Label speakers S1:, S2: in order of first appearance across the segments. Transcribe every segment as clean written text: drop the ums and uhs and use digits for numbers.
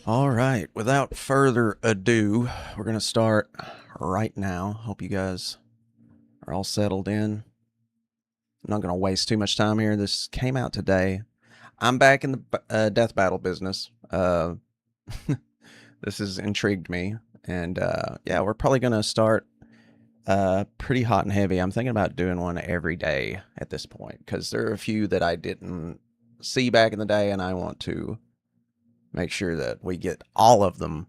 S1: All right, without further ado, we're going to start right now. Hope you guys are all settled in. I'm not going to waste too much time here. This came out today. I'm back in the death battle business. This has intrigued me. And yeah, we're probably going to start pretty hot and heavy. I'm thinking about doing one every day at this point because there are a few that I didn't see back in the day, and I want to make sure that we get all of them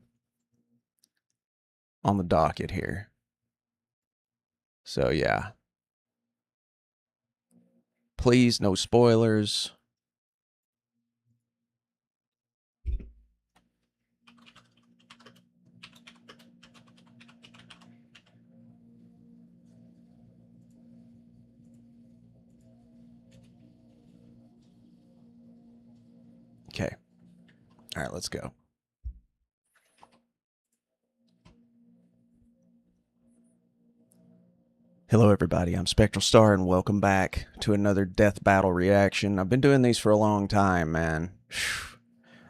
S1: on the docket here. So yeah. Please, no spoilers. Okay. All right, let's go. Hello everybody, I'm SpectralStar and welcome back to another death battle reaction. I've been doing these for a long time, man.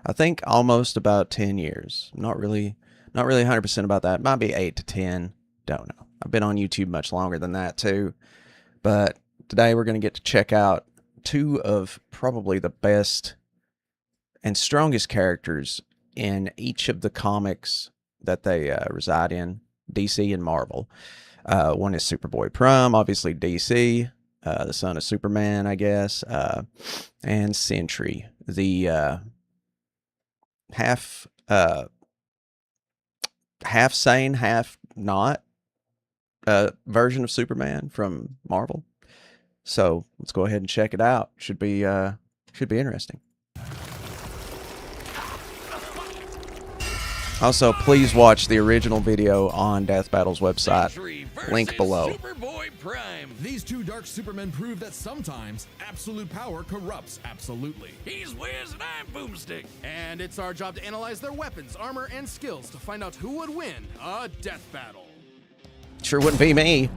S1: I think almost about 10 years. Not really 100% about that. Might be 8 to 10. Don't know. I've been on YouTube much longer than that too. But today we're going to get to check out two of probably the best and strongest characters in each of the comics that they reside in, DC and Marvel. One is Superboy Prime, obviously DC, the son of Superman, I guess, and Sentry, the half sane, half not version of Superman from Marvel. So let's go ahead and check it out. Should be interesting. Also, please watch the original video on Death Battle's website. Link below.
S2: Superboy Prime.
S3: These two dark supermen prove that sometimes absolute power corrupts absolutely.
S2: He's Wiz and I'm Boomstick.
S3: And it's our job to analyze their weapons, armor, and skills to find out who would win a death battle.
S1: Sure wouldn't be me.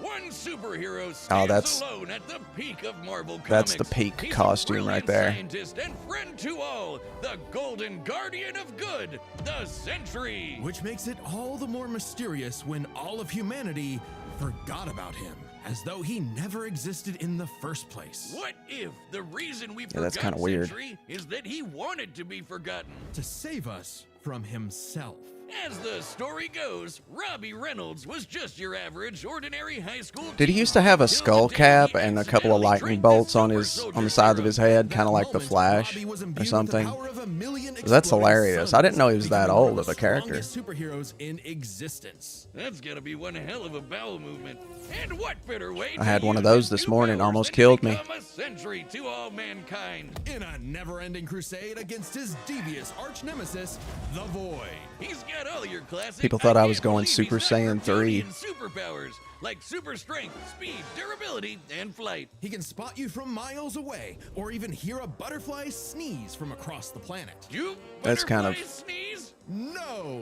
S2: One superhero
S1: that's
S2: alone at the peak of Marvel Comics.
S1: That's the peak
S2: He's
S1: costume right there.
S2: Scientist and friend to all, the Golden Guardian of Good, the Sentry.
S3: Which makes it all the more mysterious when all of humanity forgot about him, as though he never existed in the first place.
S2: What if the reason we forgot
S1: that's kinda weird.
S2: Sentry is that he wanted to be forgotten?
S3: To save us from himself.
S2: As the story goes, Robbie Reynolds was just your average, ordinary high school.
S1: Did he used to have a skull cap and a couple of lightning bolts on the sides of his head, kind of like the Flash or something? That's hilarious. I didn't know he was that old of a character.
S3: Superheroes in existence.
S2: That's gotta be one hell of a bowel movement. And what better way?
S1: I had one of those this morning, almost killed me.
S2: A Sentry to all mankind.
S3: In a never-ending crusade against his devious arch nemesis, the Void.
S2: He's got all your classic.
S1: People thought I was going Super Saiyan 3.
S2: Superpowers like super strength, speed, durability, and flight.
S3: He can spot you from miles away, or even hear a butterfly sneeze from across the planet.
S2: You
S1: That's kind of.
S2: sneeze?
S3: No.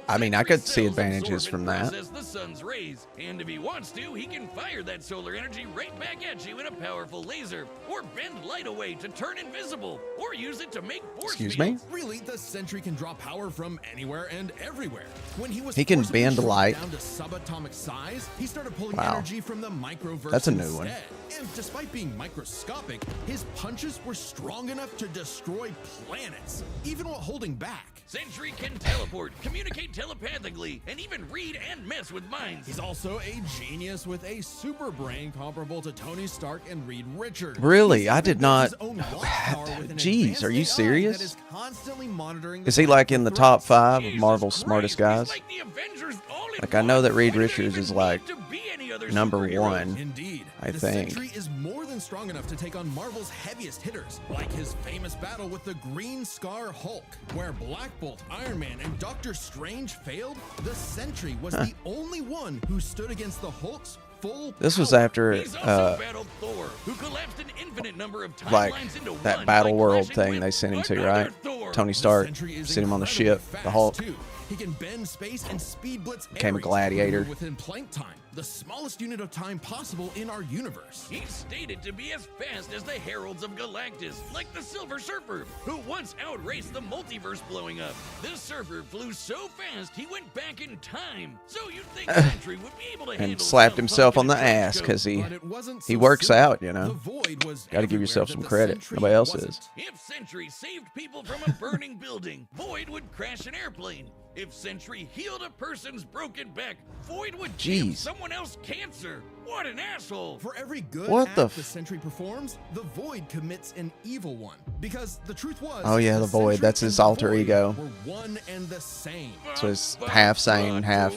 S1: I mean, I could see advantages from that.
S2: The sun's rays, and if he wants to, he can fire that solar energy right back at you in a powerful laser, or bend light away to turn invisible, or use it to make force
S1: Excuse
S2: fields.
S1: me?
S3: Really, the Sentry can draw power from anywhere and everywhere. When
S1: He can
S3: forcibly
S1: bend
S3: shrunk
S1: light.
S3: down to subatomic size, he started pulling
S1: Wow.
S3: energy from the microverse.
S1: That's a new one.
S3: instead. And despite being microscopic, his punches were strong enough to destroy planets, even while holding back.
S2: Sentry can teleport, communicate telepathically, and even read and mess with minds.
S3: He's also a genius with a super brain comparable to Tony Stark and Reed Richards.
S1: Really? I did not.
S3: His own watch tower with an
S1: Jeez, are you
S3: advanced AI
S1: serious?
S3: that is constantly monitoring
S1: Is he like in the top 5 of
S2: Jesus
S1: Marvel's
S2: Christ,
S1: smartest
S2: he's
S1: guys?
S2: like the Avengers all in
S1: Like, I know
S2: one.
S1: that Reed
S2: Why do you
S1: Richards
S2: even
S1: is like
S2: need to be any other
S1: number
S2: superhero?
S1: 1.
S3: Indeed.
S1: I
S3: the
S1: think.
S3: Sentry is more than strong enough to take on Marvel's heaviest hitters, like his famous battle with the Green Scar Hulk, where Black Bolt, Iron Man, and Doctor Strange failed. The Sentry was the only one who stood against the Hulk's full
S1: This was
S3: power.
S1: after
S2: He's also battled Thor, who collapsed an infinite number of
S1: like
S2: timelines into
S1: that
S2: one
S1: Battle
S2: by
S1: World
S2: clashing
S1: thing
S2: with
S1: they sent him to,
S2: another
S1: right?
S2: Thor.
S1: Tony
S3: The
S1: Stark
S3: Sentry is
S1: sent him on the
S3: incredibly
S1: ship,
S3: fast,
S1: the Hulk.
S3: too. He can bend space and speed blitz
S1: Became a
S3: Ares
S1: gladiator.
S3: within Planck time, the smallest unit of time possible in our universe.
S2: He's stated to be as fast as the Heralds of Galactus, like the Silver Surfer, who once outraced the multiverse blowing up. The Surfer flew so fast he went back in time, so you'd think Sentry would be able to handle
S1: And slapped
S2: some
S1: himself
S2: punk
S1: on
S2: in
S1: the
S2: a trench
S1: ass
S2: coat.
S1: because
S3: But it wasn't
S1: he
S3: so
S1: works
S3: simple.
S1: out, you know.
S3: The void was
S1: Got to give
S3: everywhere
S1: yourself
S3: that
S1: some
S3: the
S1: credit.
S3: Sentry
S1: Nobody else
S3: wasn't.
S1: is.
S2: If Sentry saved people from a burning building, Void would crash an airplane. If Sentry healed a person's broken back, Void would give
S1: Jeez.
S2: someone else cancer. What an asshole!
S3: For every good
S1: What
S3: act
S1: the
S3: the Sentry performs, the Void commits an evil one. Because the truth was,
S1: Oh, yeah, the Void.
S3: Sentry
S1: That's his
S3: and the
S1: alter
S3: Void
S1: ese.
S3: were one and the same.
S1: So it's half sane, half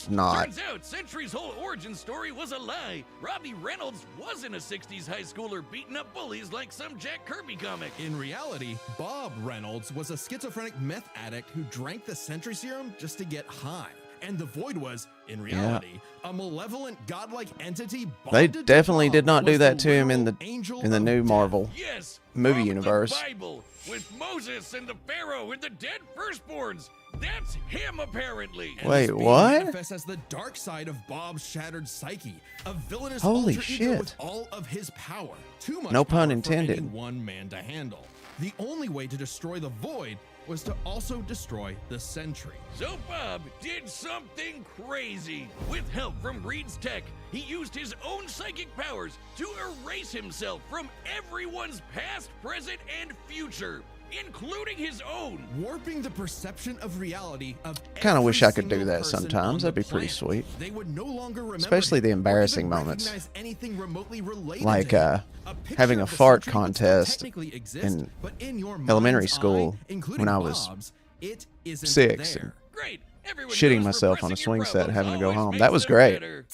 S1: not.
S2: Turns out Sentry's whole origin story was a lie. Robbie Reynolds wasn't a 60s high schooler beating up bullies like some Jack Kirby comic.
S3: In reality, Bob Reynolds was a schizophrenic meth addict who drank the Sentry serum just to get high. And the Void was, in reality, a malevolent godlike entity.
S1: They
S3: bonded to
S1: definitely
S3: Bob,
S1: did not do
S3: was
S1: that
S3: the
S1: to him in
S3: literal
S1: the
S3: angel
S1: in the
S3: of
S1: new
S3: death.
S1: Marvel
S2: Yes,
S1: movie
S2: from
S1: universe.
S2: The Bible with Moses and the Pharaoh and the dead firstborns. That's him, apparently.
S3: And
S1: Wait,
S3: this being
S1: what?
S3: manifests as the dark side of Bob's shattered psyche, a villainous
S1: Holy
S3: alter ego
S1: shit.
S3: with all of his power. Too much
S1: No
S3: power
S1: pun
S3: for
S1: intended.
S3: any one man to handle. The only way to destroy the Void was to also destroy the Sentry.
S2: So Bob did something crazy. With help from Reed's tech, he used his own psychic powers to erase himself from everyone's past, present, and future, including his own.
S3: Warping the perception of reality of
S1: Kinda
S3: every
S1: wish I could do
S3: single
S1: that
S3: person
S1: sometimes.
S3: on
S1: That'd
S3: the
S1: be pretty
S3: planet.
S1: sweet.
S3: They would no longer remember
S1: Especially
S3: him
S1: the
S3: or
S1: embarrassing
S3: even
S1: moments.
S3: recognize anything remotely related
S1: Like,
S3: to him. A picture
S1: having a
S3: of the
S1: fart
S3: Sentry would still
S1: contest
S3: technically exist,
S1: in
S3: but in your
S1: elementary
S3: mind's
S1: school
S3: eye, including
S1: when I was
S3: Bob's, it isn't
S1: 6
S3: there.
S2: Great. Everyone
S1: shitting
S2: knows
S1: myself on a
S2: repressing
S1: swing
S2: your
S1: set,
S2: problems
S1: having to go
S2: always
S1: home.
S2: makes
S1: That was
S2: them
S1: great.
S2: better.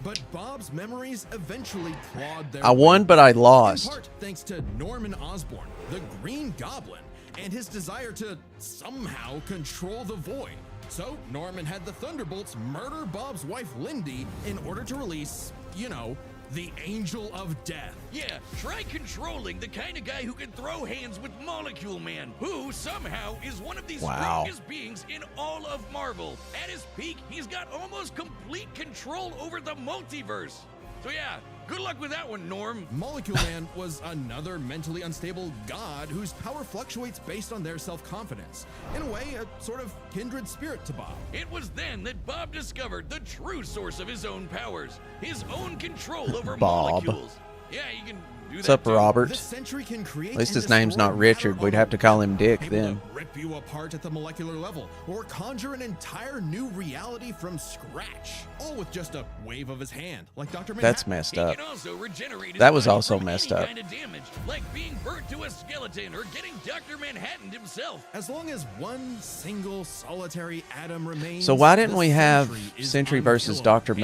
S3: But Bob's memories eventually clawed their
S1: I won,
S3: way
S1: but I
S3: in
S1: lost.
S3: part thanks to Norman Osborn, the Green Goblin, and his desire to somehow control the Void. So Norman had the Thunderbolts murder Bob's wife Lindy in order to release, you know, the Angel of Death.
S2: Yeah, try controlling the kind of guy who can throw hands with Molecule Man, who somehow is one of the
S1: Wow.
S2: strongest beings in all of Marvel. At his peak, he's got almost complete control over the multiverse. So yeah, good luck with that one, Norm.
S3: Molecule Man was another mentally unstable god whose power fluctuates based on their self-confidence. In a way, a sort of kindred spirit to Bob.
S2: It was then that Bob discovered the true source of his own powers, his own control over
S1: Bob.
S2: molecules. Yeah, you can do
S1: What's
S2: that
S1: up,
S2: too.
S1: Robert?
S3: The Sentry can create
S1: At least
S3: and
S1: his name's
S3: destroy
S1: not Richard.
S3: matter
S1: We'd
S3: on
S1: have to call him
S3: demand,
S1: Dick
S3: able
S1: then.
S3: to rip you apart at the molecular level, or conjure an entire new reality from scratch, all with just a wave of his hand, like Dr. Manhattan.
S1: That's messed
S2: He
S1: up.
S2: can also regenerate his
S1: That was
S2: body
S1: also
S2: from
S1: messed
S2: any
S1: up.
S2: kind of damage, like being burnt to a skeleton or getting Dr. Manhattan himself.
S3: As long as one single solitary atom remains.
S1: So why didn't
S3: the
S1: we have
S3: Sentry is
S1: Sentry versus
S3: unkillable.
S1: Dr.
S2: Void's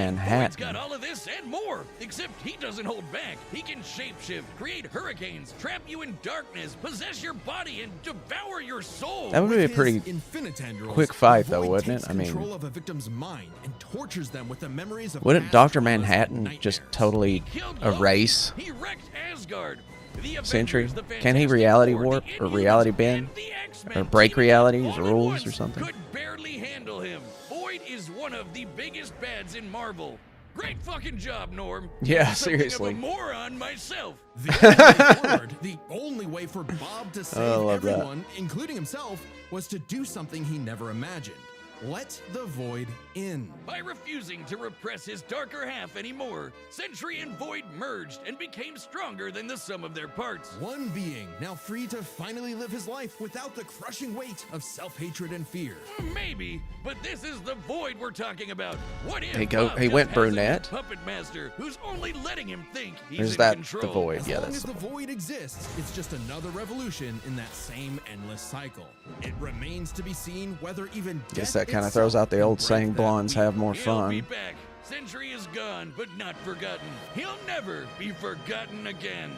S2: got
S1: Manhattan?
S2: all of this and more, except he doesn't hold back. He can shapeshift, create hurricanes, trap you in darkness, possess your body, and devour your soul.
S1: That would be a
S3: With
S1: pretty
S3: his infinite tendrils,
S1: quick fight,
S3: the
S1: though,
S3: Void
S1: wouldn't
S3: takes
S1: it? I mean,
S3: control of a victim's mind and tortures them with the memories of
S1: wouldn't
S3: past
S1: Dr.
S3: traumas and
S1: Manhattan just
S3: nightmares.
S1: totally
S2: Killed Loki.
S1: erase
S2: He wrecked Asgard. The
S1: Sentry?
S2: Avengers, the
S1: Can he
S2: Fantastic
S1: reality
S2: Four,
S1: warp
S2: the
S1: or
S2: Inhumans,
S1: reality bend?
S2: and the X-Men
S1: Or break
S2: teaming
S1: reality's
S2: all at
S1: rules
S2: once
S1: or something?
S2: Could barely handle him. Void is one of the biggest bads in Marvel. Great fucking job, Norm.
S1: Yeah,
S2: I'm something
S1: seriously.
S2: Of a moron myself.
S3: The only way for Bob to
S1: I
S3: save
S1: love that.
S3: everyone, including himself, was to do something he never imagined. Let the Void in.
S2: By refusing to repress his darker half anymore, Sentry and Void merged and became stronger than the sum of their parts.
S3: One being, now free to finally live his life without the crushing weight of self-hatred and fear.
S2: Maybe, but this is the Void we're talking about. What if
S1: He
S2: Bob
S1: went
S2: just has a
S1: brunette?
S2: puppet master who's only letting him think he's
S1: Is
S2: in
S1: that
S2: control?
S1: the Void?
S3: As
S1: Yeah,
S3: long
S1: that's
S3: as the Void exists, it's just another revolution in that same endless cycle. It remains to be seen whether even
S1: Guess
S3: death
S1: that kind of
S3: itself
S1: throws out the
S3: can
S1: old
S3: break
S1: saying,
S3: that
S1: blondes
S3: weak.
S1: have more
S2: He'll be
S1: fun.
S2: back. Sentry is gone, but not forgotten. He'll never be forgotten again.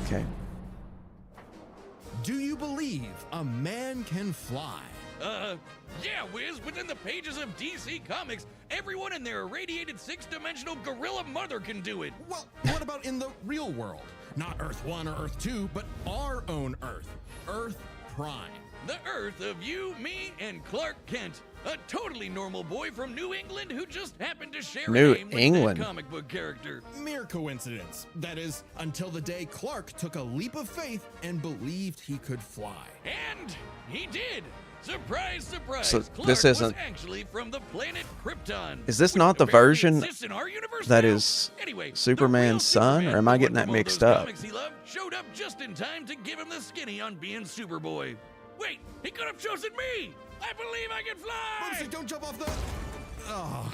S1: Okay.
S3: Do you believe a man can fly?
S2: Yeah, Wiz, within the pages of DC Comics, everyone and their irradiated six-dimensional gorilla mother can do it.
S3: Well, what about in the real world? Not Earth 1 or Earth 2, but our own Earth. Earth Prime.
S2: The Earth of you, me, and Clark Kent. A totally normal boy from New England who just happened to share
S1: New
S2: a name with
S1: England.
S2: that comic book character.
S3: Mere coincidence. That is, until the day Clark took a leap of faith and believed he could fly.
S2: And he did. Surprise, surprise.
S1: So
S2: Clark
S1: this
S2: was
S1: isn't-
S2: actually from the planet Krypton.
S1: Is this
S2: which
S1: not the
S2: apparently
S1: version
S2: exists in our universe
S1: that
S2: now.
S1: is
S2: Anyway, the
S1: Superman's
S2: real
S1: son,
S2: Superman,
S1: or am I
S2: the
S1: getting
S2: one
S1: that
S2: from all
S1: mixed
S2: those
S1: up?
S2: comics he loved, showed up just in time to give him the skinny on being Superboy. Wait, he could have chosen me. I believe I can fly.
S3: Bugsy, don't jump off the... Oh.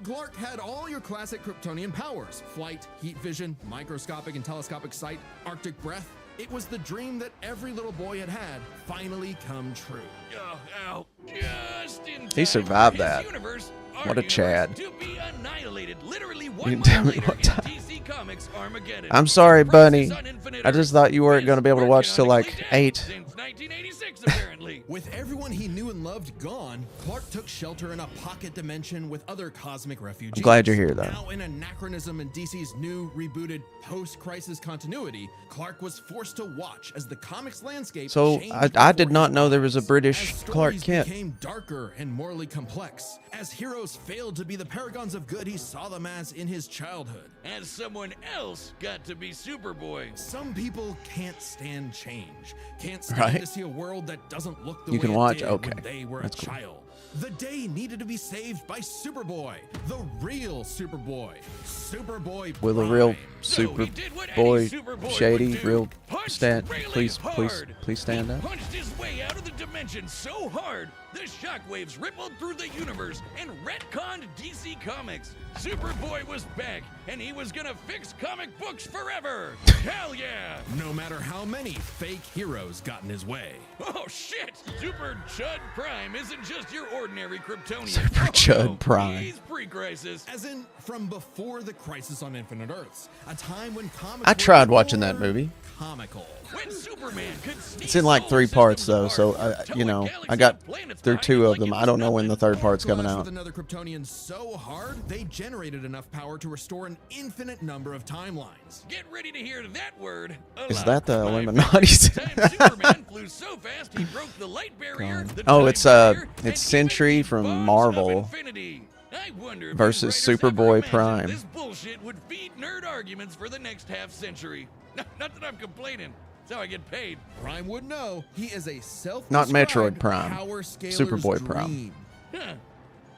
S3: Clark had all your classic Kryptonian powers. Flight, heat vision, microscopic and telescopic sight, Arctic breath. It was the dream that every little boy had finally come true.
S2: Oh, ow. Just in time
S1: He survived
S2: for his
S1: that.
S2: universe, our
S1: What a
S2: universe,
S1: Chad.
S2: To be annihilated literally
S1: You
S2: 1
S1: didn't
S2: month
S1: tell me
S2: later
S1: what
S2: in
S1: time.
S2: DC Comics Armageddon.
S1: I'm sorry, Bunny.
S2: Crisis on Infinite
S1: I just
S2: Earths
S1: thought you weren't
S2: is
S1: going to be able to watch till like
S2: canonically dead
S1: 8.
S2: Since 1986, apparently.
S3: With everyone he knew and loved gone, Clark took shelter in a pocket dimension with other cosmic refugees.
S1: I'm glad you're here, though.
S3: Now, in anachronism in DC's new, rebooted, post-crisis continuity, Clark was forced to watch as the comics landscape
S1: So
S3: changed
S1: I did
S3: before
S1: not
S3: his
S1: know there was a
S3: eyes.
S1: British
S3: As
S1: Clark
S3: stories
S1: Kent.
S3: became darker and morally complex. As heroes failed to be the paragons of good he saw them as in his childhood.
S2: As someone else got to be Superboy.
S3: Some people can't stand change. Can't stand
S1: Right.
S3: to see a world that doesn't look the
S1: You
S3: way
S1: can
S3: it
S1: watch?
S3: did
S1: Okay.
S3: when they were
S1: That's
S3: a
S1: cool.
S3: child. The day needed to be saved by Superboy, the real Superboy. Superboy
S1: Will the
S3: Prime.
S1: real
S2: So
S1: Super
S2: he did what any
S1: Boy,
S2: Superboy
S1: Shady,
S2: would do.
S1: real
S2: Punched
S1: stand.
S2: really
S1: Please
S2: hard.
S1: stand
S2: He
S1: up.
S2: punched his way out of the dimension so hard, the shockwaves rippled through the universe and retconned DC Comics. Superboy was back, and he was gonna fix comic books forever. Hell yeah!
S3: No matter how many fake heroes got in his way.
S2: Oh shit! Super Chud Prime isn't just your ordinary Kryptonian.
S1: Super Chud Prime.
S2: He's pre-crisis.
S3: As in, from before the Crisis on Infinite Earths, a time when comics
S1: I
S3: were
S1: tried watching that
S3: more
S1: movie.
S3: Comical.
S2: When Superman could sneak
S1: It's in like 3
S2: solar
S1: parts though,
S2: systems
S1: so
S2: apart,
S1: you
S2: towing
S1: know, I
S2: galaxies
S1: got
S2: and planets
S1: through
S2: behind
S1: 2
S2: it
S1: of
S2: like
S1: them.
S2: it
S1: I
S2: was
S1: don't know when the
S2: nothing.
S1: 3rd part's coming
S3: Clashed
S1: out.
S3: with another Kryptonian so hard, they generated enough power to restore an infinite number of timelines.
S2: Get ready to hear that word.
S1: Is
S2: aloud.
S1: that the
S2: My
S1: Illuminati?
S2: favorite time Superman flew so fast he broke the light barrier. the
S1: Oh,
S2: time
S1: it's
S2: barrier, and
S1: it's Sentry
S2: even
S1: from
S2: the bonds of
S1: Marvel
S2: infinity. I wonder if
S1: versus
S2: these writers ever
S1: Superboy
S2: imagined
S1: Prime.
S2: This bullshit would feed nerd arguments for the next half century. Not that I'm complaining. That's how I get paid.
S3: Prime would know he is a self
S1: Not Metroid Prime,
S3: power scaler's
S1: Superboy Prime.
S3: dream.
S2: Huh.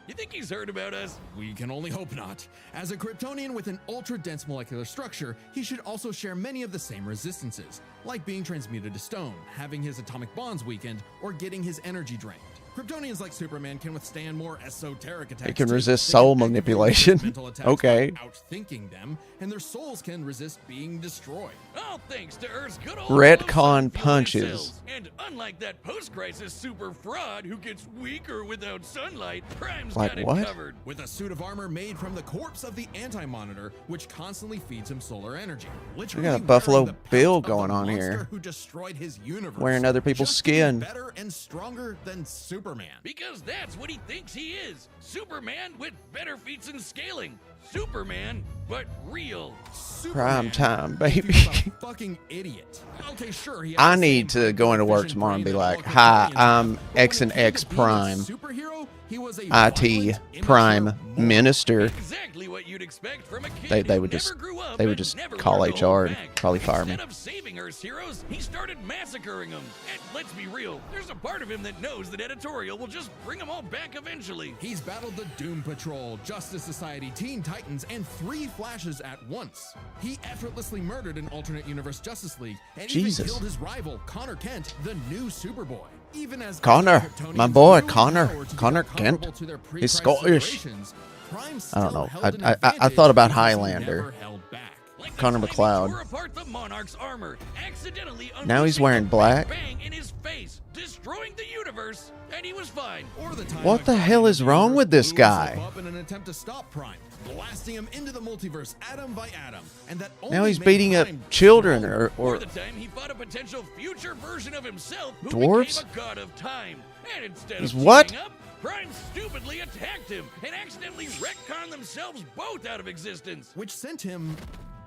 S2: You think he's heard about us?
S3: We can only hope not. As a Kryptonian with an ultra-dense molecular structure, he should also share many of the same resistances, like being transmuted to stone, having his atomic bonds weakened, or getting his energy drained. Kryptonians like Superman can withstand more esoteric attacks.
S1: They can
S3: too.
S1: resist
S3: They
S1: soul
S3: can actively
S1: manipulation.
S3: resist mental attacks
S1: Okay.
S3: by outthinking them, and their souls can resist being destroyed.
S2: All thanks to Earth's good old
S1: Retcon
S2: sun-fueling
S1: punches.
S2: cells. And unlike that post-crisis super fraud who gets weaker without sunlight, Prime's
S1: Like
S2: got it
S1: what?
S2: covered.
S3: With a suit of armor made from the corpse of the Anti-Monitor, which constantly feeds him solar energy. Literally
S1: got a Buffalo
S3: wearing the pelt
S1: Bill
S3: of the
S1: going on
S3: monster
S1: here.
S3: Who destroyed his universe.
S1: Wearing other people's
S3: Just to be
S1: skin.
S3: Better and stronger than Superman.
S2: Because that's what he thinks he is. Superman with better feats and scaling. Superman, but real.
S3: Superman,
S1: Prime time,
S3: if he
S1: baby.
S3: was a fucking idiot. Okay, sure. He has
S1: I
S3: the
S1: need
S3: same
S1: to go into work
S3: vision
S1: tomorrow and be
S3: brain
S1: like,
S3: that all
S1: "Hi,
S3: Kryptonians
S1: I'm
S3: have, but
S1: X
S3: when
S1: and
S3: it came
S1: X
S3: to being a
S1: Prime,
S3: superhero, he was a
S1: IT
S3: violent,
S1: Prime
S3: immature moron.
S1: Minister."
S2: Exactly what you'd expect from a kid
S1: They
S2: who
S1: would just
S2: never grew up
S1: they would
S2: and
S1: just
S2: never
S1: call
S2: learned to
S1: HR
S2: hold
S1: and
S2: back.
S1: probably fire me.
S2: Instead of saving Earth's heroes, he started massacring them. And let's be real, there's a part of him that knows that editorial will just bring them all back eventually.
S3: He's battled the Doom Patrol, Justice Society, Teen Titans, and 3 Flashes at once. He effortlessly murdered an alternate universe Justice League and
S1: Jesus.
S3: even killed his rival, Connor Kent, the new Superboy. Even as
S1: Connor,
S3: other Kryptonians
S1: my boy,
S3: grew in
S1: Connor,
S3: power to be
S1: Connor
S3: comparable
S1: Kent.
S3: to their
S1: He's
S3: pre-crisis
S1: Scottish.
S3: iterations, Prime
S1: I don't
S3: still
S1: know.
S3: held an
S1: I
S3: advantage
S1: thought about
S3: because he
S1: Highlander.
S3: never held back.
S2: Like the
S1: Connor
S2: time he
S1: McLeod.
S2: tore apart the Monarch's armor, accidentally
S1: Now he's
S2: unleashing
S1: wearing
S2: a
S1: black?
S2: bang in his face, destroying the universe, and he was fine.
S3: Or the time
S1: What the
S3: McFarlane
S1: hell is wrong with this
S3: blew himself
S1: guy?
S3: Up in an attempt to stop Prime, blasting him into the multiverse atom by atom, and that
S1: Now
S3: only
S1: he's
S3: made
S1: beating up
S3: Prime
S1: children
S3: stronger.
S2: Or
S1: or
S2: the time he fought a potential future version of himself who
S1: Dwarves?
S2: became a god of time. And instead
S1: He's
S2: of
S1: what?
S2: teaming up, Prime stupidly attacked him and accidentally retconned themselves both out of existence.
S3: which sent him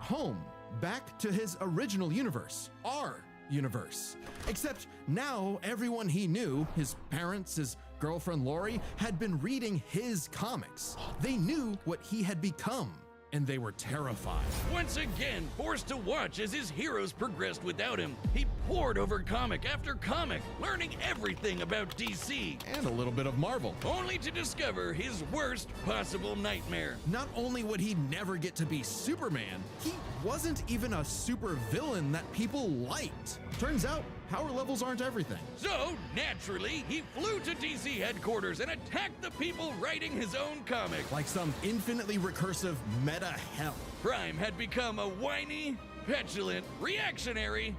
S3: home, back to his original universe, our universe. Except now everyone he knew, his parents, his girlfriend Lori, had been reading his comics. They knew what he had become, and they were terrified.
S2: Once again, forced to watch as his heroes progressed without him, he pored over comic after comic, learning everything about DC,
S3: And a little bit of Marvel.
S2: only to discover his worst possible nightmare.
S3: Not only would he never get to be Superman, he wasn't even a super villain that people liked. Turns out, power levels aren't everything.
S2: So, naturally, he flew to DC headquarters and attacked the people writing his own comic.
S3: Like some infinitely recursive meta hell.
S2: Prime had become a whiny, petulant, reactionary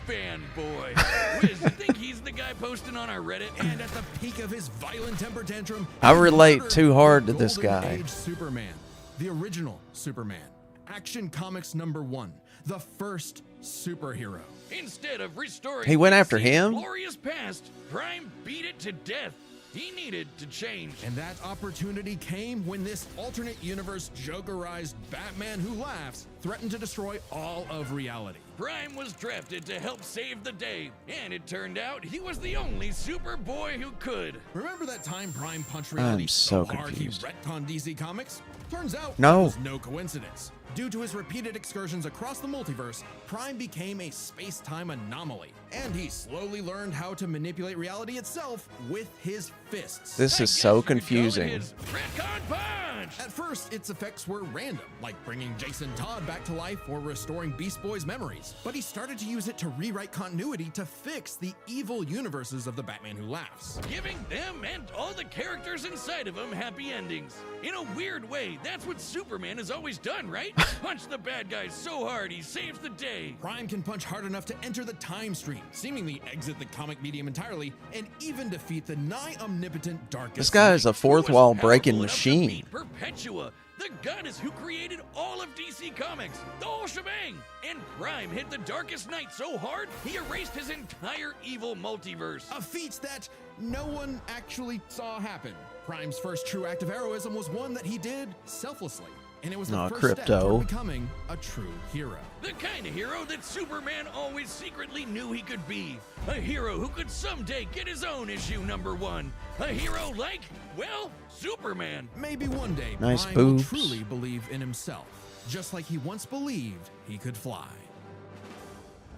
S2: fanboy. Wiz, think he's the guy posting on our Reddit?
S3: And at the peak of his violent temper tantrum,
S1: I
S3: he
S1: relate
S3: murdered
S1: too hard to this
S3: Golden
S1: guy.
S3: Age Superman, the original Superman, Action Comics #1, the first superhero.
S2: Instead of restoring
S1: He went after
S2: DC's
S1: him?
S2: glorious past, Prime beat it to death. He needed to change.
S3: And that opportunity came when this alternate universe Jokerized Batman who laughs threatened to destroy all of reality.
S2: Prime was drafted to help save the day, and it turned out he was the only Superboy who could.
S3: Remember that time Prime punched reality
S1: I'm so
S3: hard he
S1: confused.
S3: retconned DC Comics? Turns out
S1: No.
S3: it was no coincidence. Due to his repeated excursions across the multiverse, Prime became a space-time anomaly, and he slowly learned how to manipulate reality itself with his fists.
S1: This
S2: I
S1: is
S2: guess
S1: so
S2: you could call it
S1: confusing.
S2: his retcon punch.
S3: At first, its effects were random, like bringing Jason Todd back to life or restoring Beast Boy's memories. But he started to use it to rewrite continuity to fix the evil universes of the Batman Who Laughs.
S2: Giving them and all the characters inside of them happy endings. In a weird way, that's what Superman has always done, right? Punch the bad guys so hard he saves the day.
S3: Prime can punch hard enough to enter the time stream, seemingly exit the comic medium entirely, and even defeat the nigh omnipotent Darkest
S1: This guy is a
S3: Night.
S1: fourth
S2: Who was
S1: wall breaking
S2: powerful enough to
S1: machine.
S2: beat Perpetua, the goddess who created all of DC Comics, the whole shebang. And Prime hit the Darkest Night so hard, he erased his entire evil multiverse.
S3: A feat that no one actually saw happen. Prime's first true act of heroism was one that he did selflessly, and it was the
S1: Aw,
S3: first step
S1: Crypto.
S3: toward becoming a true hero.
S2: The kind of hero that Superman always secretly knew he could be. A hero who could someday get his own issue #1. A hero like, well, Superman.
S3: Maybe one day
S1: Nice
S3: Prime will
S1: boobs.
S3: truly believe in himself, just like he once believed he could fly.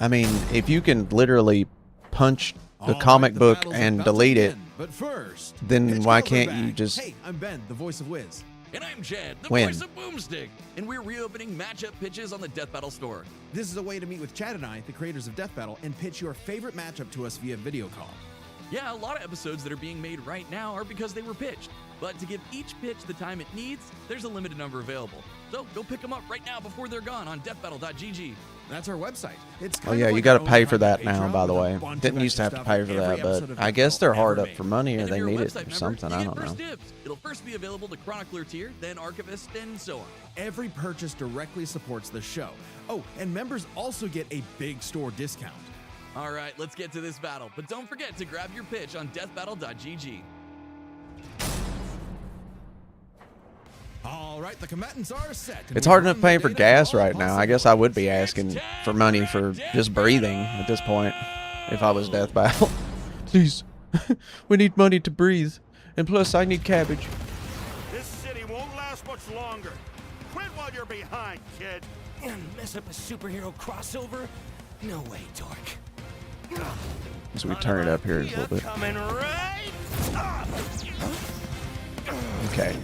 S1: I mean, if you can literally punch the
S3: All
S1: comic
S3: right, the
S1: book
S3: battle's
S1: and
S3: about to
S1: delete it,
S3: begin, But first,
S1: then
S3: pitch
S1: why
S3: girls are
S1: can't
S3: back.
S1: you just-
S3: Hey, I'm Ben, the voice of Wiz.
S2: And I'm Chad, the
S1: When?
S2: voice of Boomstick.
S4: And we're reopening matchup pitches on the Death Battle store.
S3: This is a way to meet with Chad and I, the creators of Death Battle, and pitch your favorite matchup to us via video call.
S4: Yeah, a lot of episodes that are being made right now are because they were pitched. But to give each pitch the time it needs, there's a limited number available. So go pick them up right now before they're gone on deathbattle.gg.
S3: That's our website. It's
S1: oh
S3: kind
S1: yeah,
S3: of
S1: you
S3: like
S1: got
S3: our
S1: to
S3: own
S1: pay for
S3: private
S1: that now,
S3: Patreon
S1: by the
S3: with a
S1: way.
S3: bunch of
S1: Didn't used to have
S3: extra
S1: to pay
S3: stuff
S1: for
S3: every
S1: that,
S3: episode
S1: but
S3: of
S1: I
S3: Death
S1: guess they're
S3: Battle
S1: hard
S3: ever
S1: up for
S3: made.
S1: money or
S4: And if
S1: they
S4: you're a
S1: need it
S4: website
S1: for
S4: member,
S1: something.
S4: you
S1: I
S4: get
S1: don't know.
S4: first dibs. It'll first be available to Chronicler tier, then Archivist, and so on.
S3: Every purchase directly supports the show. Oh, and members also get a big store discount.
S4: All right, let's get to this battle. But don't forget to grab your pitch on deathbattle.gg.
S3: All right, the combatants are set. and
S1: It's
S3: we've
S1: hard
S3: run
S1: enough
S3: the
S1: paying for
S3: data
S1: gas
S3: all
S1: right now. I guess I
S3: possible.
S1: would be asking for money for just breathing at this point if I was Death Battle. Please, we need money to breathe. And plus, I need cabbage.
S5: This city won't last much longer. Quit while you're behind, kid.
S6: Mess up a superhero crossover? No way, dork.
S1: So we turn it up here a little bit.
S5: Coming right up.
S1: Okay.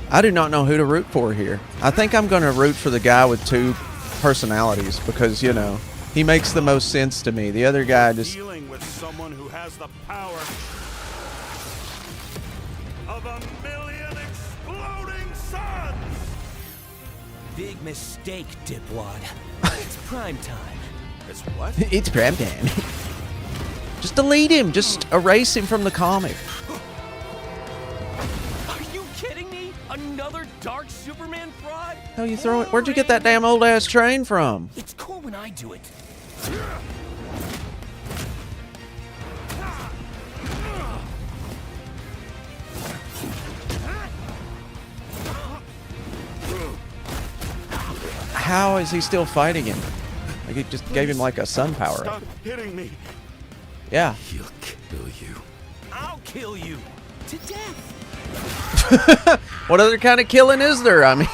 S1: I do not know who to root for here. I think I'm going to root for the guy with two personalities because, you know, he makes the most sense to me. The other guy just...
S5: Dealing with someone who has the power of 1,000,000 exploding suns.
S6: Big mistake, dipwad. It's prime time.
S5: It's what?
S1: It's prime time. Just delete him. Just erase him from the comic.
S6: Are you kidding me? Another dark Superman fraud?
S1: Hell, you throw it? Where'd you get that damn old ass train from?
S6: It's cool when I do it.
S1: how is he still fighting him? Like it just gave him like a sun power.
S5: Stop hitting me.
S1: Yeah.
S6: He'll kill you. I'll kill you. To death.
S1: What other kind of killing is there? I mean,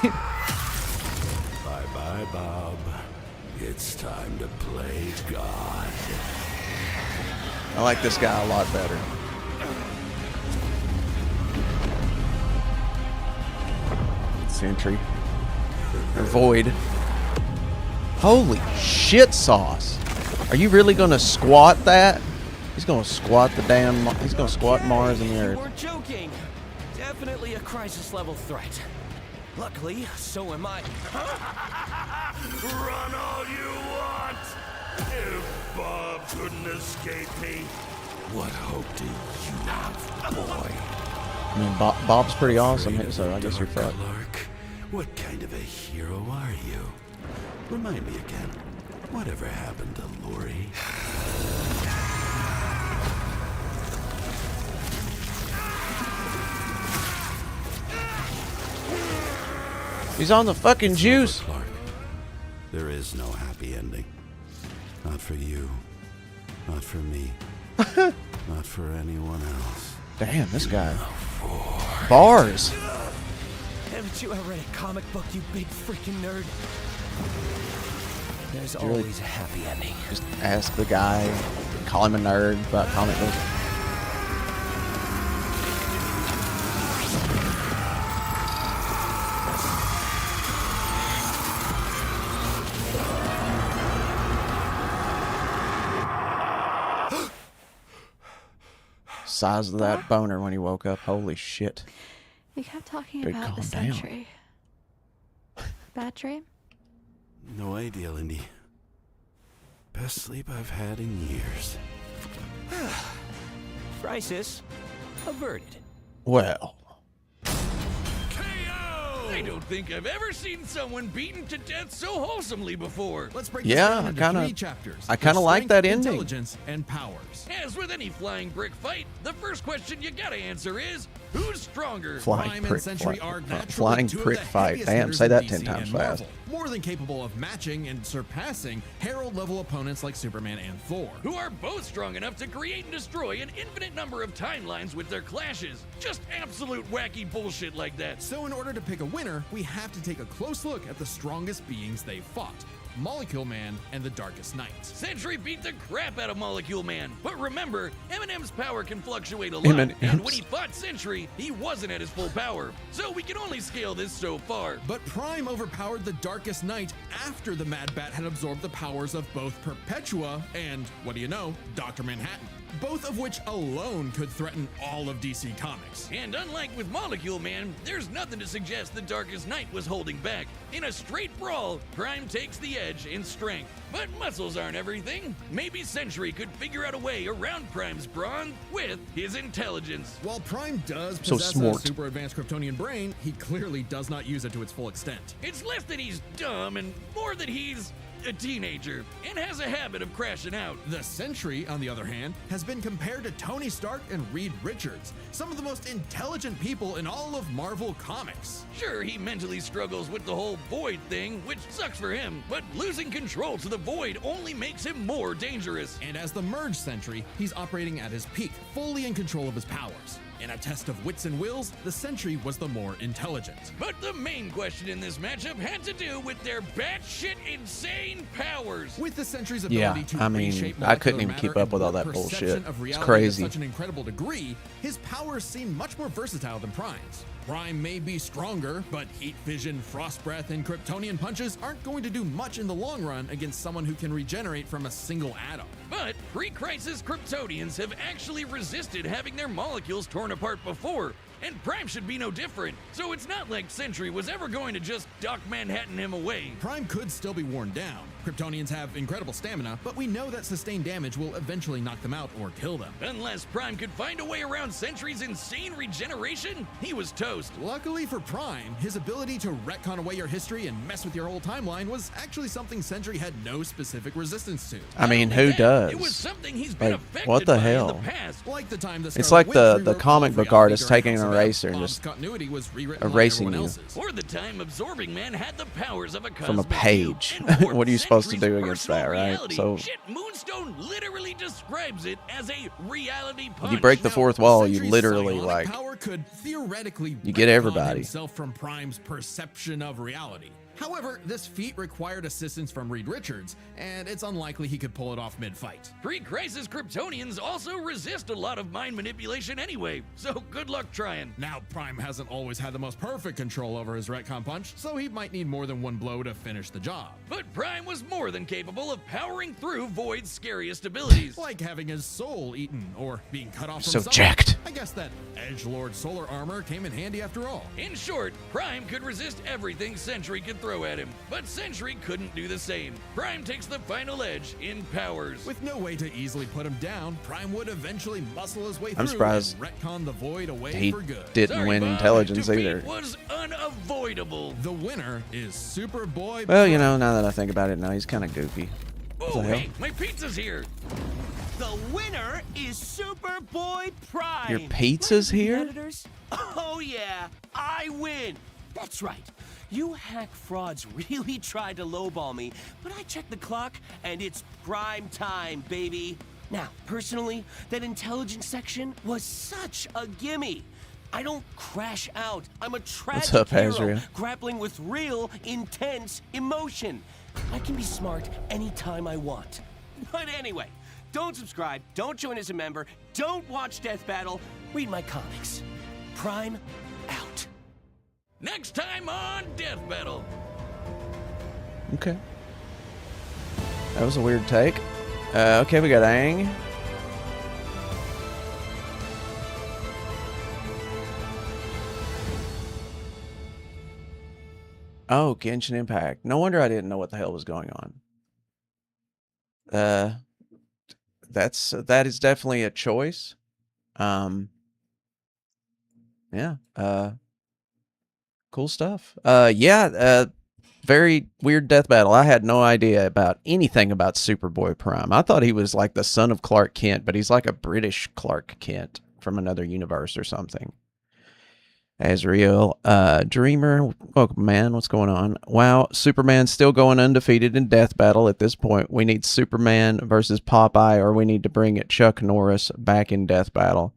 S6: Bye-bye, Bob. It's time to play God.
S1: I like this guy a lot better. Sentry. Or Void. Holy shit sauce. Are you really gonna squat that? He's gonna squat the damn, he's gonna squat Mars and the Earth.
S6: We're joking. Definitely a crisis level threat. Luckily, so am I.
S5: Run all you want. If Bob couldn't escape me.
S6: What hope do you have, boy?
S1: I mean, Bob's pretty awesome, so I guess you're fucked.
S6: Clark, what kind of a hero are you? Remind me again. Whatever happened to Lori?
S1: He's on the fucking juice.
S6: Clark, there is no happy ending. Not for you. Not for me. Not for anyone else.
S1: Damn, this guy. Bars.
S6: Haven't you ever read a comic book, you big freaking nerd? There's
S1: really-
S6: always a happy ending.
S1: Just ask the guy, call him a nerd about comic books. Size of that boner when he woke up. Holy shit.
S7: You kept talking
S1: Dude,
S7: about the
S1: calm down.
S7: Sentry. Bad dream?
S6: No idea, Lindy. Best sleep I've had in years. Crisis averted.
S1: Well,
S2: I don't think I've ever seen someone beaten to death so wholesomely before.
S3: Let's break
S1: Yeah,
S3: this down
S1: I
S3: into
S1: kinda-
S3: 3 chapters.
S1: I kinda
S3: Their
S1: like
S3: strength,
S1: that ending.
S3: Intelligence and powers.
S2: As with any flying brick fight, the first question you gotta answer is, who's stronger?
S1: flying
S3: Prime
S1: prick,
S3: and Sentry are naturally
S1: flying
S3: two of
S1: prick
S3: the
S1: fight.
S3: heaviest
S1: Damn,
S3: hitters
S1: say
S3: in
S1: that
S3: DC
S1: 10 times
S3: and
S1: fast.
S3: Marvel, more than capable of matching and surpassing Herald-level opponents like Superman and Thor.
S2: Who are both strong enough to create and destroy an infinite number of timelines with their clashes. Just absolute wacky bullshit like that.
S3: So in order to pick a winner, we have to take a close look at the strongest beings they fought. Molecule Man and the Darkest Knight.
S2: Sentry beat the crap out of Molecule Man, but remember, Eminem's power can fluctuate a lot,
S1: Eminem's.
S2: and when he fought Sentry, he wasn't at his full power. So we can only scale this so far.
S3: But Prime overpowered the Darkest Knight after the Mad Bat had absorbed the powers of both Perpetua and, what do you know, Dr. Manhattan. Both of which alone could threaten all of DC Comics.
S2: And unlike with Molecule Man, there's nothing to suggest the Darkest Knight was holding back. In a straight brawl, Prime takes the edge in strength. But muscles aren't everything. Maybe Sentry could figure out a way around Prime's brawn with his intelligence.
S3: While Prime does
S1: So
S3: possess a
S1: smart.
S3: super advanced Kryptonian brain, he clearly does not use it to its full extent.
S2: It's less that he's dumb and more that he's a teenager and has a habit of crashing out.
S3: The Sentry, on the other hand, has been compared to Tony Stark and Reed Richards, some of the most intelligent people in all of Marvel Comics.
S2: Sure, he mentally struggles with the whole Void thing, which sucks for him, but losing control to the Void only makes him more dangerous.
S3: And as the Merge Sentry, he's operating at his peak, fully in control of his powers. In a test of wits and wills, the Sentry was the more intelligent.
S2: But the main question in this matchup had to do with their batshit insane powers.
S3: With the Sentry's
S1: Yeah,
S3: ability to
S1: I mean,
S3: reshape
S1: I couldn't
S3: molecular
S1: even keep
S3: matter
S1: up with all
S3: and
S1: that
S3: warp
S1: bullshit.
S3: perception of
S1: It's
S3: reality
S1: crazy.
S3: To such an incredible degree, his powers seem much more versatile than Prime's. Prime may be stronger, but heat vision, frost breath, and Kryptonian punches aren't going to do much in the long run against someone who can regenerate from a single atom.
S2: But pre-crisis Kryptonians have actually resisted having their molecules torn apart before, and Prime should be no different. So it's not like Sentry was ever going to just Doc Manhattan him away.
S3: Prime could still be worn down. Kryptonians have incredible stamina, but we know that sustained damage will eventually knock them out or kill them.
S2: Unless Prime could find a way around Sentry's insane regeneration, he was toast.
S3: Luckily for Prime, his ability to retcon away your history and mess with your whole timeline was actually something Sentry had no specific resistance to.
S1: I mean,
S2: Not
S1: who
S2: only that,
S1: does?
S2: It was something he's been
S1: Like,
S2: affected
S1: what the
S2: by
S1: hell?
S2: in the past.
S3: Like the time the
S1: It's
S3: Scarlet
S1: like the
S3: Witch rewrote
S1: comic
S3: all
S1: book
S3: reality
S1: artist
S3: during
S1: taking an
S3: House of M.
S1: eraser and
S3: Bob's
S1: just
S3: continuity was rewritten like
S1: erasing
S3: everyone
S1: you.
S3: else's.
S2: Or the time Absorbing Man had the powers of a
S1: From a
S2: cosmic
S1: page.
S2: view and warped
S1: What are you supposed to
S2: Sentry's
S1: do against
S2: personal
S1: that, right?
S2: reality.
S1: So-
S2: Shit, Moonstone literally describes it as a reality punch.
S1: If you break the
S3: Now,
S1: fourth wall, you
S3: Sentry's
S1: literally,
S3: psionic
S1: like,
S3: power could theoretically
S1: you get
S3: retcon
S1: everybody.
S3: himself from Prime's perception of reality. However, this feat required assistance from Reed Richards, and it's unlikely he could pull it off mid-fight.
S2: Pre-crisis Kryptonians also resist a lot of mind manipulation anyway, so good luck trying.
S3: Now, Prime hasn't always had the most perfect control over his retcon punch, so he might need more than one blow to finish the job.
S2: But Prime was more than capable of powering through Void's scariest abilities.
S3: Like having his soul eaten or being cut off from
S1: So
S3: sun.
S1: jacked.
S3: I guess that Edgelord solar armor came in handy after all.
S2: In short, Prime could resist everything Sentry could throw at him, but Sentry couldn't do the same. Prime takes the final edge in powers.
S3: With no way to easily put him down, Prime would eventually muscle his way
S1: I'm
S3: through
S1: surprised
S3: and retcon the Void away
S1: he
S3: for good.
S1: didn't
S2: Sorry,
S1: win
S2: Bob,
S1: intelligence
S2: defeat
S1: either.
S2: was unavoidable.
S3: The winner is Superboy.
S1: Well, you know, now that I think about it, now he's kind of goofy. What
S2: Oh,
S1: the hell?
S2: hey, my pizza's here.
S8: The winner is Superboy Prime.
S1: Your pizza's
S8: Ladies
S1: here?
S8: and editors? Oh yeah, I win. That's right. You hack frauds really tried to lowball me, but I checked the clock and it's prime time, baby. Now, personally, that intelligence section was such a gimme. I don't crash out. I'm a tragic
S1: up,
S8: hero
S1: Azrael?
S8: grappling with real, intense emotion. I can be smart anytime I want. But anyway, don't subscribe, don't join as a member, don't watch Death Battle, read my comics. Prime out.
S2: Next time on Death Battle.
S1: Okay. That was a weird take. Okay, we got Aang. Oh, Genshin Impact. No wonder I didn't know what the hell was going on. That is definitely a choice. Yeah. Cool stuff. Very weird death battle. I had no idea about anything about Superboy Prime. I thought he was like the son of Clark Kent, but he's like a British Clark Kent from another universe or something. Azrael, Dreamer, welcome, man. What's going on? Wow, Superman's still going undefeated in death battle at this point. We need Superman versus Popeye, or we need to bring Chuck Norris back in death battle.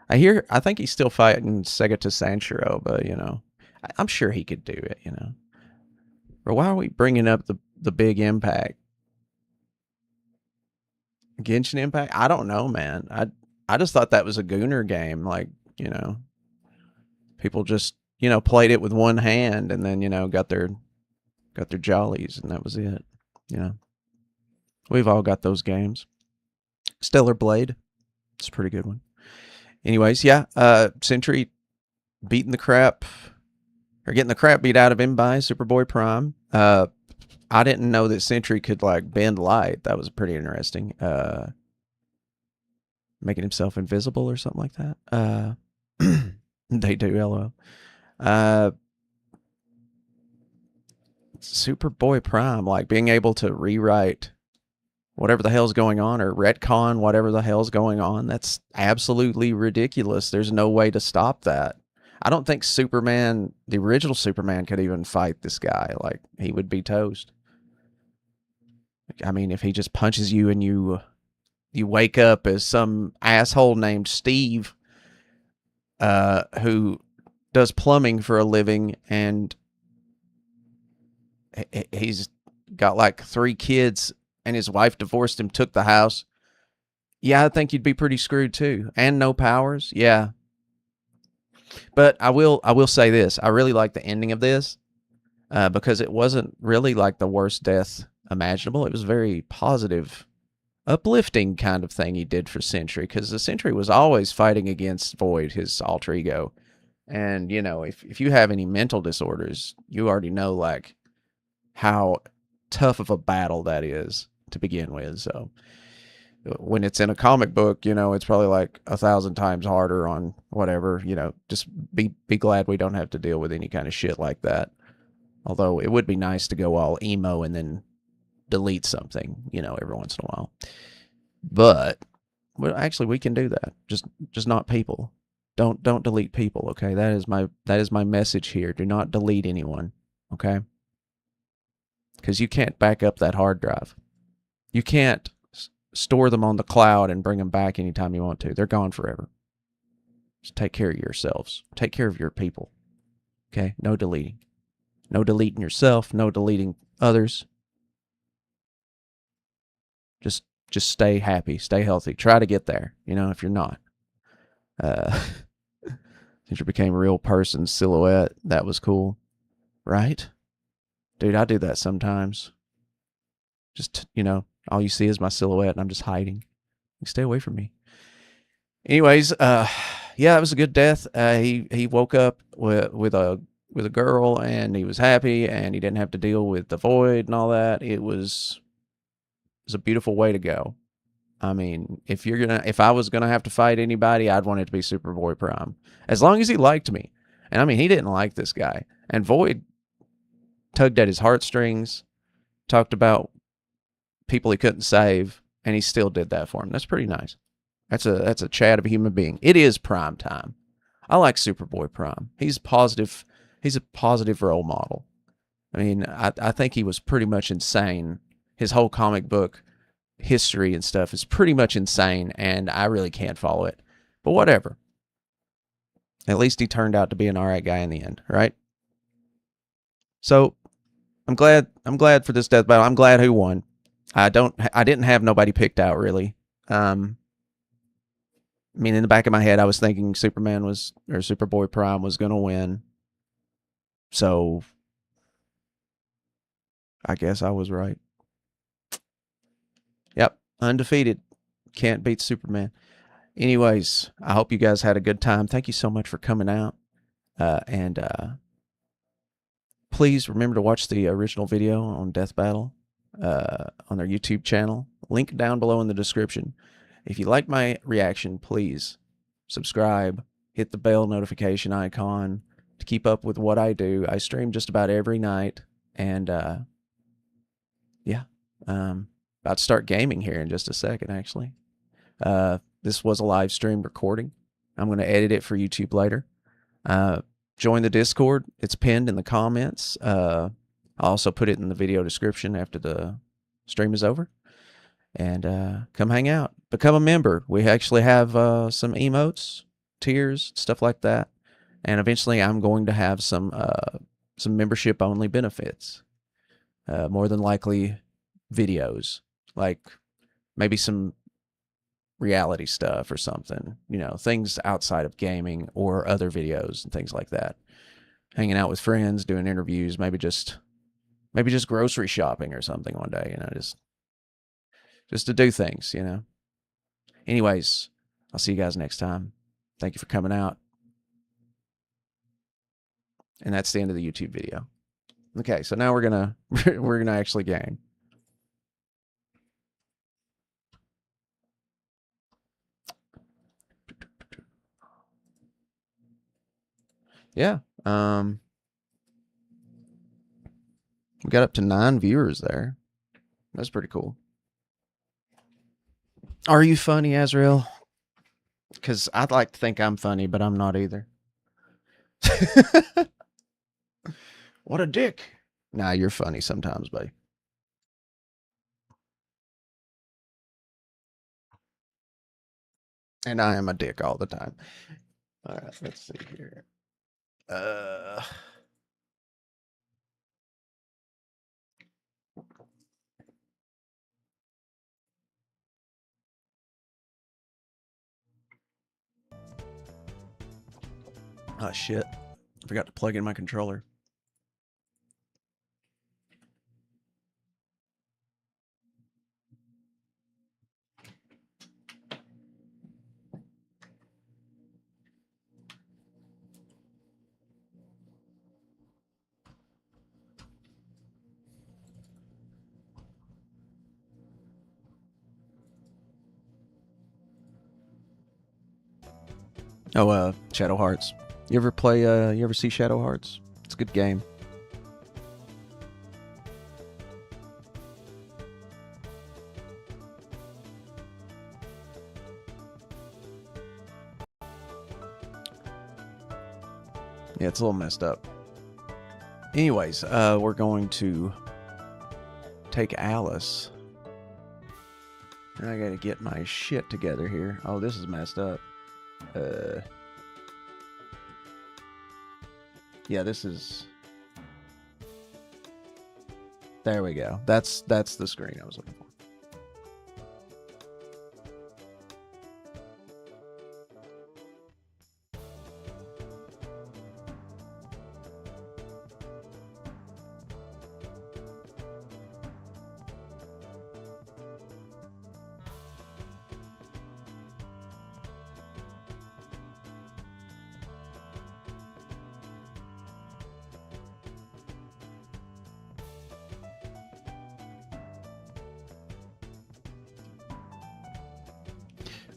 S1: I think he's still fighting Sega to Sanshiro, but, you know, I'm sure he could do it, you know. But why are we bringing up the big Impact? Genshin Impact? I don't know, man. I just thought that was a Gooner game, like, you know. People just, you know, played it with one hand and then, you know, got their jollies and that was it. You know. We've all got those games. Stellar Blade. It's a pretty good one. Anyways, yeah, Sentry getting the crap beat out of him by Superboy Prime. I didn't know that Sentry could like bend light. That was pretty interesting. Making himself invisible or something like that. They do, LOL. Superboy Prime, like being able to rewrite whatever the hell's going on or retcon whatever the hell's going on. That's absolutely ridiculous. There's no way to stop that. I don't think Superman, the original Superman, could even fight this guy. Like, he would be toast. I mean, if he just punches you and you wake up as some asshole named Steve, who does plumbing for a living, and he's got like 3 kids, and his wife divorced him, took the house. Yeah, I think you'd be pretty screwed too. And no powers. Yeah. But I will say this. I really like the ending of this, because it wasn't really like the worst death imaginable. It was very positive, uplifting kind of thing he did for Sentry, because the Sentry was always fighting against Void, his alter ego. And, you know, if you have any mental disorders, you already know, like, how tough of a battle that is to begin with. So when it's in a comic book, you know, it's probably like 1,000 times harder on whatever, you know. Just be glad we don't have to deal with any kind of shit like that. Although it would be nice to go all emo and then delete something, you know, every once in a while. But well, actually, we can do that. Just not people. Don't delete people. Okay, that is my message here. Do not delete anyone. Okay, because you can't back up that hard drive. You can't store them on the cloud and bring them back anytime you want to. They're gone forever. Just take care of yourselves. Take care of your people. Okay, no deleting. No deleting yourself. No deleting others. Just stay happy, stay healthy. Try to get there, if you're not. Since you became a real person silhouette, that was cool. Right? Dude, I do that sometimes. Just, all you see is my silhouette and I'm just hiding. Stay away from me. Anyways, yeah, it was a good death. He woke up with a girl and he was happy and he didn't have to deal with the void and all that. It was a beautiful way to go. I mean, if I was gonna have to fight anybody, I'd want it to be Superboy Prime. As long as he liked me. And I mean, he didn't like this guy. And Void tugged at his heartstrings, talked about people he couldn't save, and he still did that for him. That's pretty nice. That's a chat of a human being. It is Prime time. I like Superboy Prime. He's positive. He's a positive role model. I mean, I think he was pretty much insane. His whole comic book history and stuff is pretty much insane, and I really can't follow it. But whatever. At least he turned out to be an alright guy in the end, right? So I'm glad for this death battle. I'm glad who won. I didn't have nobody picked out really. I mean, in the back of my head, I was thinking Superboy Prime was gonna win. So I guess I was right. Yep, undefeated. Can't beat Superman. Anyways, I hope you guys had a good time. Thank you so much for coming out. And please remember to watch the original video on Death Battle on their YouTube channel. Link down below in the description. If you like my reaction, please subscribe. Hit the bell notification icon to keep up with what I do. I stream just about every night. And yeah, about to start gaming here in just a second, actually. This was a live stream recording. I'm going to edit it for YouTube later. Join the Discord. It's pinned in the comments. I'll also put it in the video description after the stream is over. And come hang out. Become a member. We actually have some emotes, tiers, stuff like that. And eventually I'm going to have some membership-only benefits. More than likely videos. Like maybe some reality stuff or something, things outside of gaming or other videos and things like that. Hanging out with friends, doing interviews, maybe just grocery shopping or something one day, just to do things, Anyways, I'll see you guys next time. Thank you for coming out. And that's the end of the YouTube video. Okay, so now we're gonna actually game. Yeah. We got up to 9 viewers there. That's pretty cool. Are you funny, Azrael? Because I'd like to think I'm funny, but I'm not either. What a dick. Nah, you're funny sometimes, buddy. And I am a dick all the time. All right, let's see here. Oh, shit. I forgot to plug in my controller. Oh, Shadow Hearts. You ever see Shadow Hearts? It's a good game. Yeah, it's a little messed up. Anyways, we're going to take Alice. And I gotta get my shit together here. Oh, this is messed up. Yeah, this is... There we go. That's the screen I was looking for.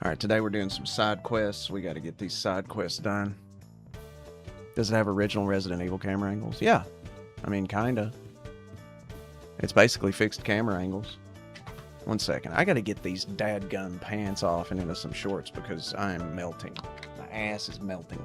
S1: Alright, today we're doing some side quests. We got to get these side quests done. Does it have original Resident Evil camera angles? Yeah. I mean, kinda. It's basically fixed camera angles. One second. I got to get these dadgun pants off and into some shorts because I am melting. My ass is melting.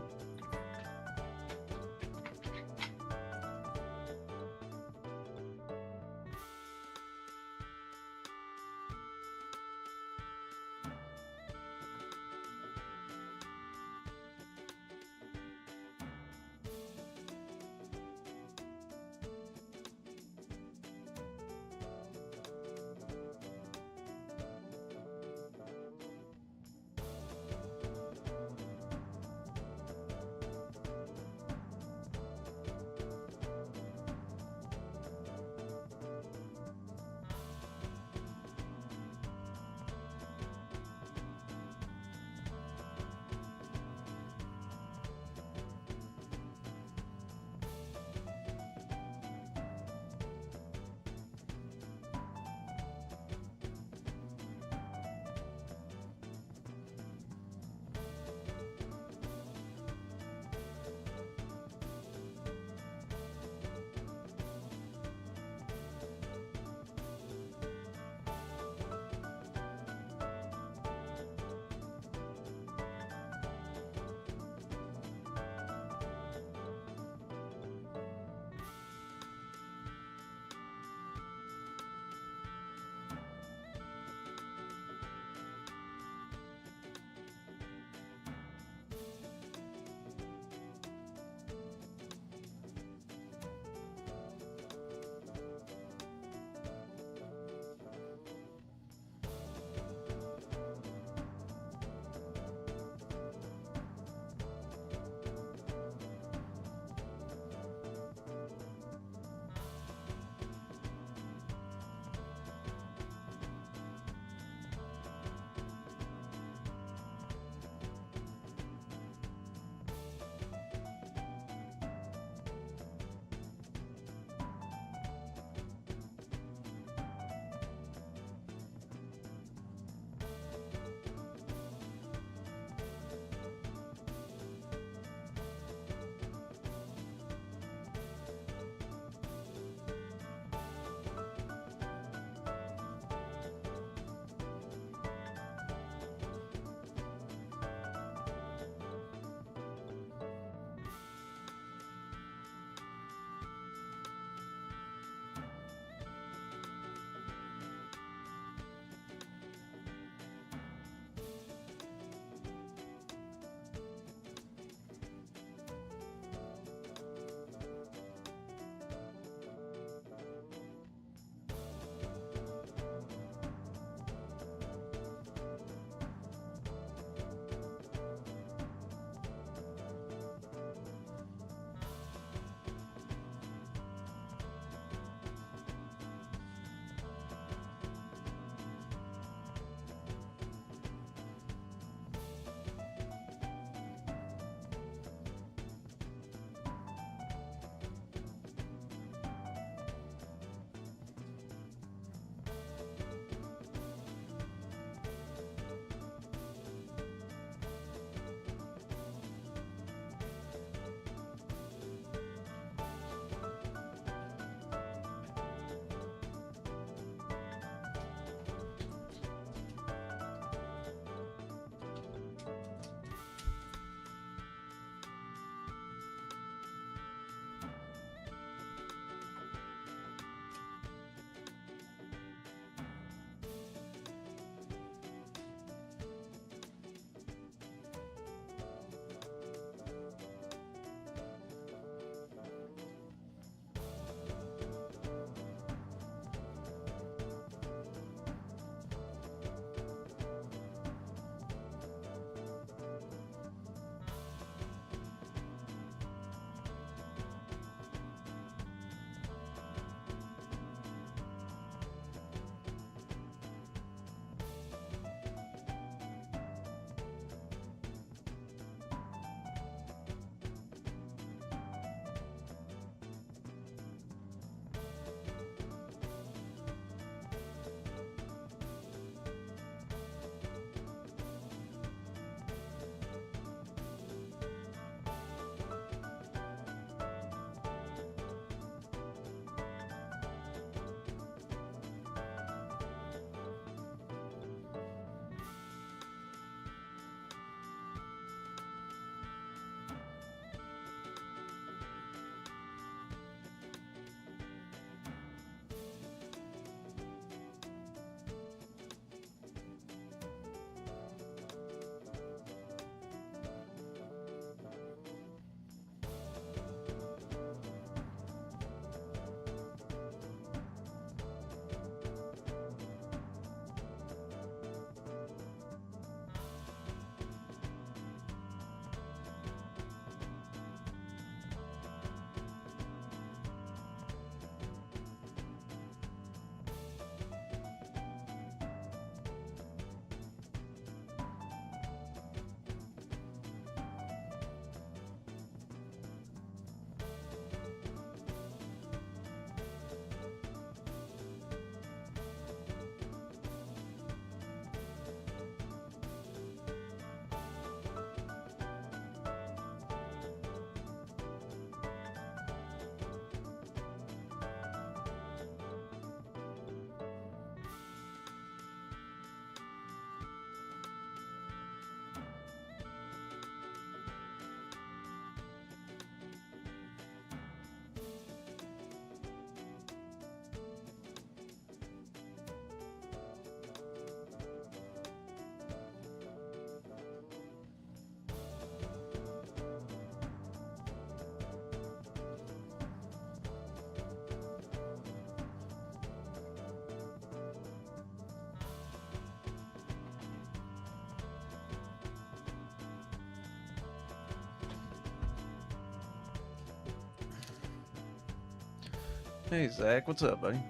S1: Hey, Zach. What's up, buddy?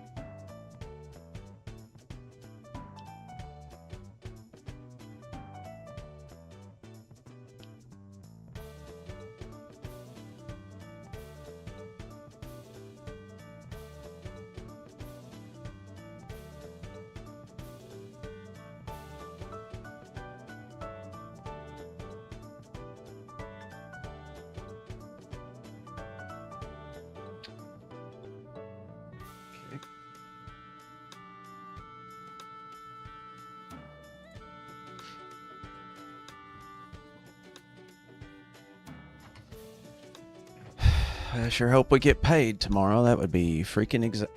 S1: I sure hope we get paid tomorrow. That would be freaking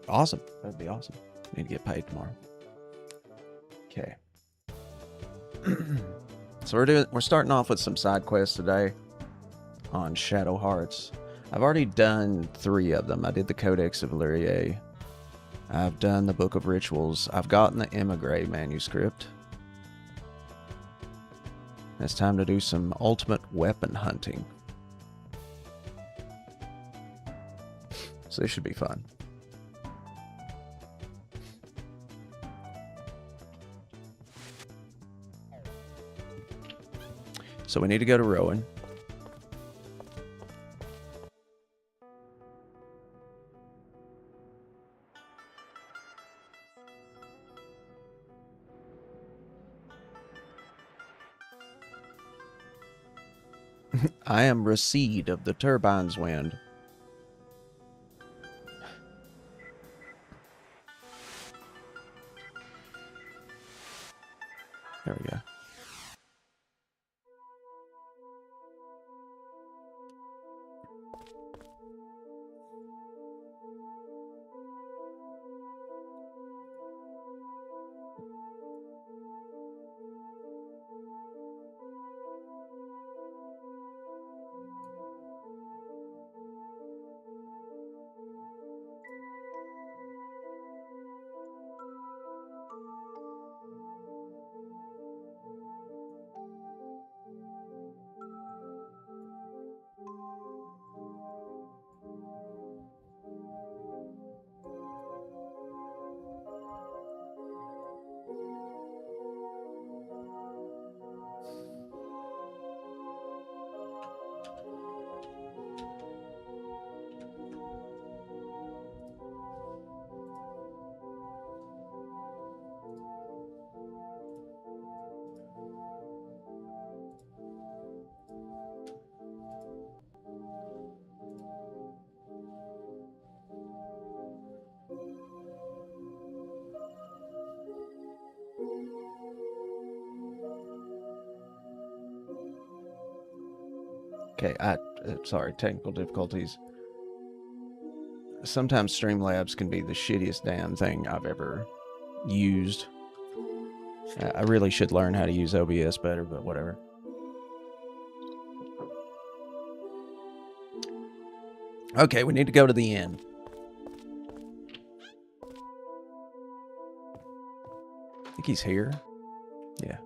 S1: awesome. That would be awesome. Need to get paid tomorrow. Okay. So we're starting off with some side quests today on Shadow Hearts. I've already done 3 of them. I did the Codex of Lyria. I've done the Book of Rituals. I've gotten the Emigre manuscript. It's time to do some ultimate weapon hunting. So this should be fun. So we need to go to Rowan. I am recede of the turbine's wind. There we go. Okay, sorry, technical difficulties. Sometimes Streamlabs can be the shittiest damn thing I've ever used. I really should learn how to use OBS better, but whatever. Okay, we need to go to the inn. I think he's here. Yeah.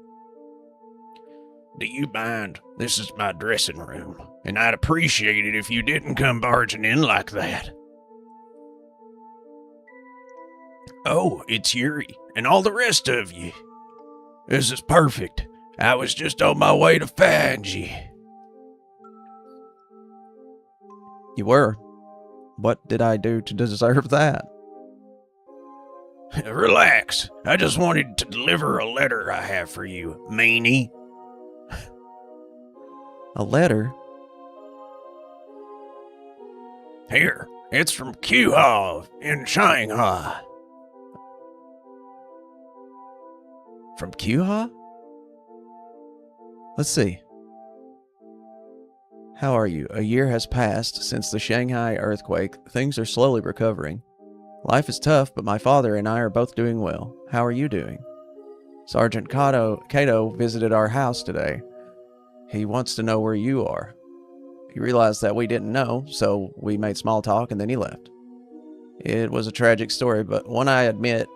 S9: Do you mind? This is my dressing room, and I'd appreciate it if you didn't come barging in like that. Oh, it's Yuri, and all the rest of you. This is perfect. I was just on my way to find you.
S1: You were. What did I do to deserve that?
S9: Relax. I just wanted to deliver a letter I have for you, meanie.
S1: A letter?
S9: Here, it's from Q-Ha in Shanghai.
S1: From Q-Ha? Let's see. How are you? A year has passed since the Shanghai earthquake. Things are slowly recovering. Life is tough, but my father and I are both doing well. How are you doing? Sergeant Kato visited our house today. He wants to know where you are. He realized that we didn't know, so we made small talk and then he left. It was a tragic story, but one I admit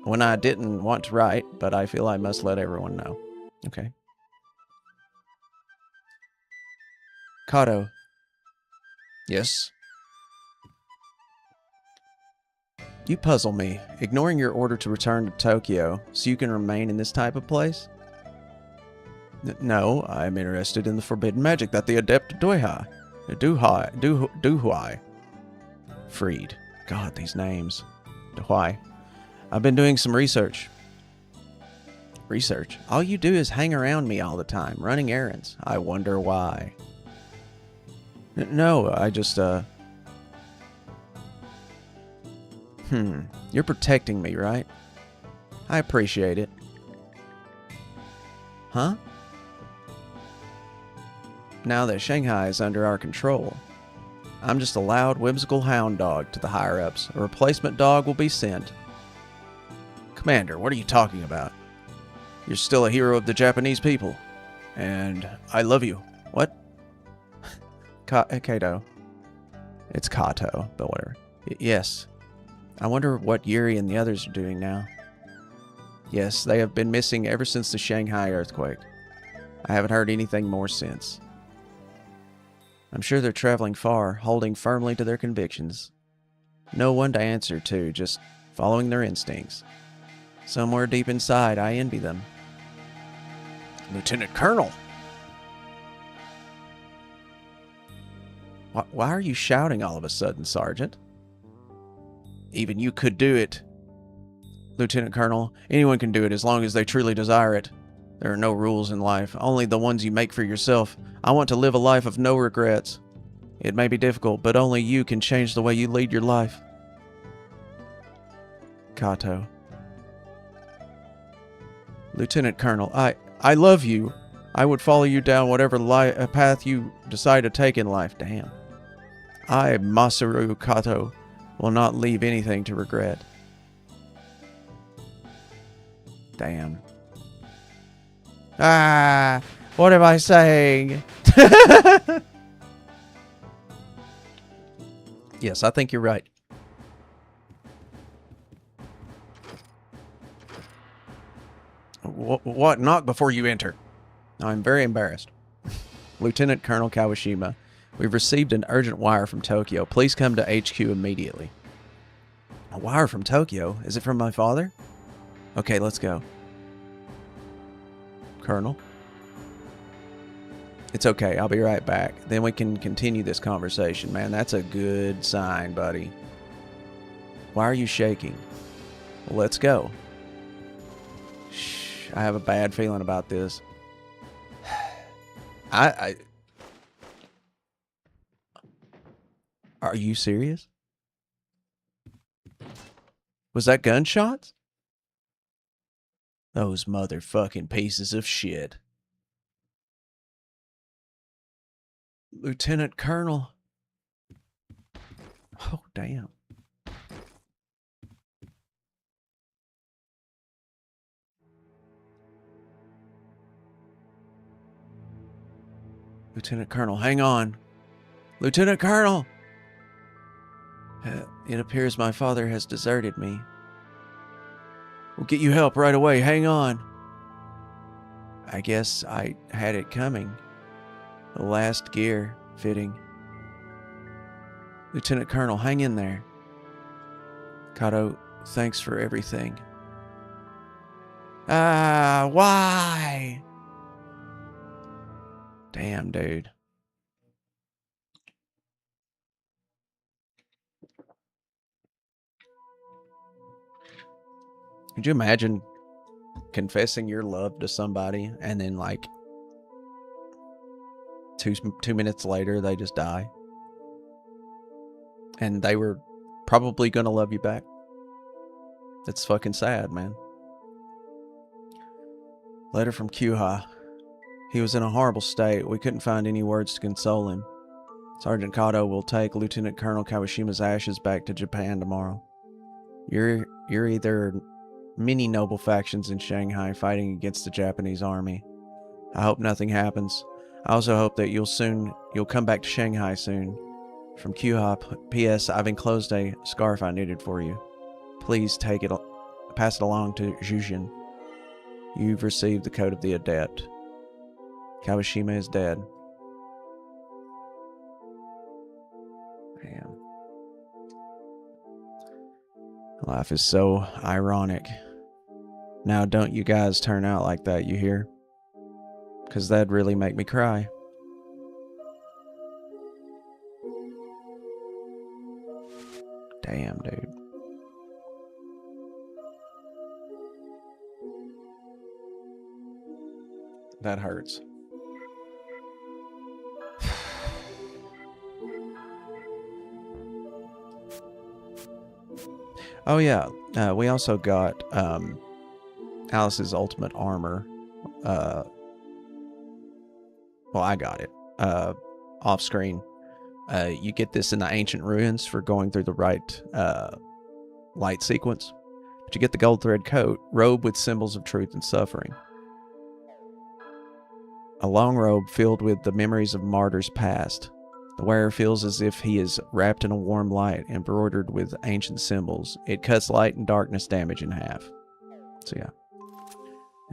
S1: when I didn't want to write, but I feel I must let everyone know. Okay. Kato.
S9: Yes?
S1: You puzzle me. Ignoring your order to return to Tokyo so you can remain in this type of place? No, I'm interested in the forbidden magic that the adept Duhuai freed. God, these names. Duhuai. I've been doing some research. Research? All you do is hang around me all the time, running errands. I wonder why. No, I just, You're protecting me, right? I appreciate it. Huh? Now that Shanghai is under our control, I'm just a loud, whimsical hound dog to the higher-ups. A replacement dog will be sent. Commander, what are you talking about? You're still a hero of the Japanese people. And I love you. What? Kato. It's Kato, but whatever. Yes. I wonder what Yuri and the others are doing now. Yes, they have been missing ever since the Shanghai earthquake. I haven't heard anything more since. I'm sure they're traveling far, holding firmly to their convictions. No one to answer to, just following their instincts. Somewhere deep inside, I envy them.
S9: Lieutenant Colonel!
S1: Why are you shouting all of a sudden, Sergeant?
S9: Even you could do it.
S1: Lieutenant Colonel, anyone can do it as long as they truly desire it. There are no rules in life, only the ones you make for yourself. I want to live a life of no regrets. It may be difficult, but only you can change the way you lead your life. Kato. Lieutenant Colonel, I love you. I would follow you down whatever path you decide to take in life. Damn. I, Masaru Kato, will not leave anything to regret. Damn. Ah, what am I saying? Yes, I think you're right.
S9: What? Knock before you enter.
S1: I'm very embarrassed. Lieutenant Colonel Kawashima, we've received an urgent wire from Tokyo. Please come to HQ immediately. A wire from Tokyo? Is it from my father? Okay, let's go. Colonel? It's okay, I'll be right back. Then we can continue this conversation. Man, that's a good sign, buddy. Why are you shaking? Well, let's go. Shh, I have a bad feeling about this. Are you serious? Was that gunshots? Those motherfucking pieces of shit. Lieutenant Colonel. Oh, damn. Lieutenant Colonel, hang on. Lieutenant Colonel! It appears my father has deserted me. We'll get you help right away. Hang on. I guess I had it coming. The last gear fitting. Lieutenant Colonel, hang in there. Kato, thanks for everything. Ah, why? Damn, dude. Could you imagine confessing your love to somebody and then like two minutes later they just die? And they were probably gonna love you back. It's fucking sad, man. Letter from Kyuha. He was in a horrible state. We couldn't find any words to console him. Sergeant Kato will take Lieutenant Colonel Kawashima's ashes back to Japan tomorrow. You're either many noble factions in Shanghai fighting against the Japanese army. I hope nothing happens. I also hope that you'll come back to Shanghai soon. From Kyuha, P.S. I've enclosed a scarf I knitted for you. Please pass it along to Jujin. You've received the code of the adept. Kawashima is dead. Damn. Life is so ironic. Now, don't you guys turn out like that, you hear? Because that'd really make me cry. Damn, dude. That hurts. Oh yeah, we also got Alice's ultimate armor. Well, I got it off screen. You get this in the ancient ruins for going through the right light sequence. But you get the gold thread coat, robe with symbols of truth and suffering. A long robe filled with the memories of martyrs past. The wearer feels as if he is wrapped in a warm light, embroidered with ancient symbols. It cuts light and darkness damage in half. So yeah.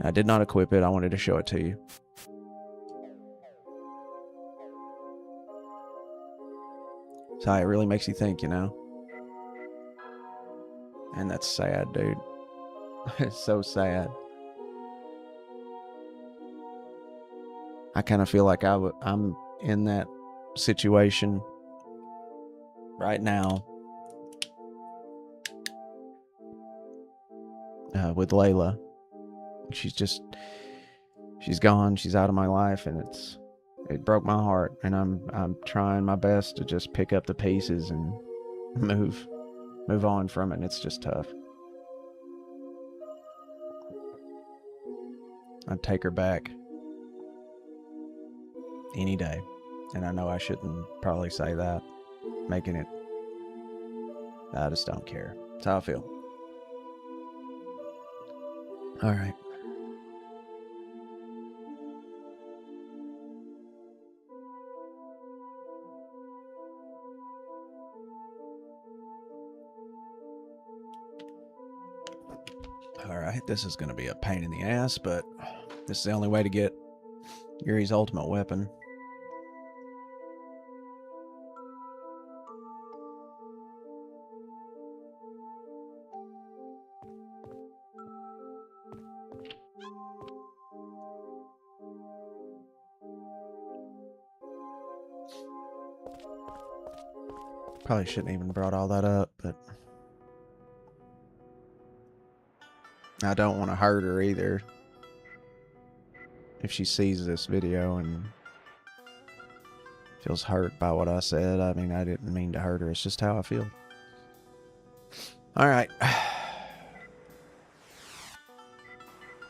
S1: I did not equip it. I wanted to show it to you. So it really makes you think, you know? And that's sad, dude. It's so sad. I kind of feel like I'm in that situation right now with Layla. She's gone. She's out of my life, and it broke my heart. And I'm trying my best to just pick up the pieces and move on from it. And it's just tough. I'd take her back any day. And I know I shouldn't probably say that, making it. I just don't care. That's how I feel. All right. All right, this is going to be a pain in the ass, but this is the only way to get Yuri's ultimate weapon. Probably shouldn't even brought all that up, but I don't want to hurt her either. If she sees this video and feels hurt by what I said, I mean, I didn't mean to hurt her. It's just how I feel. All right.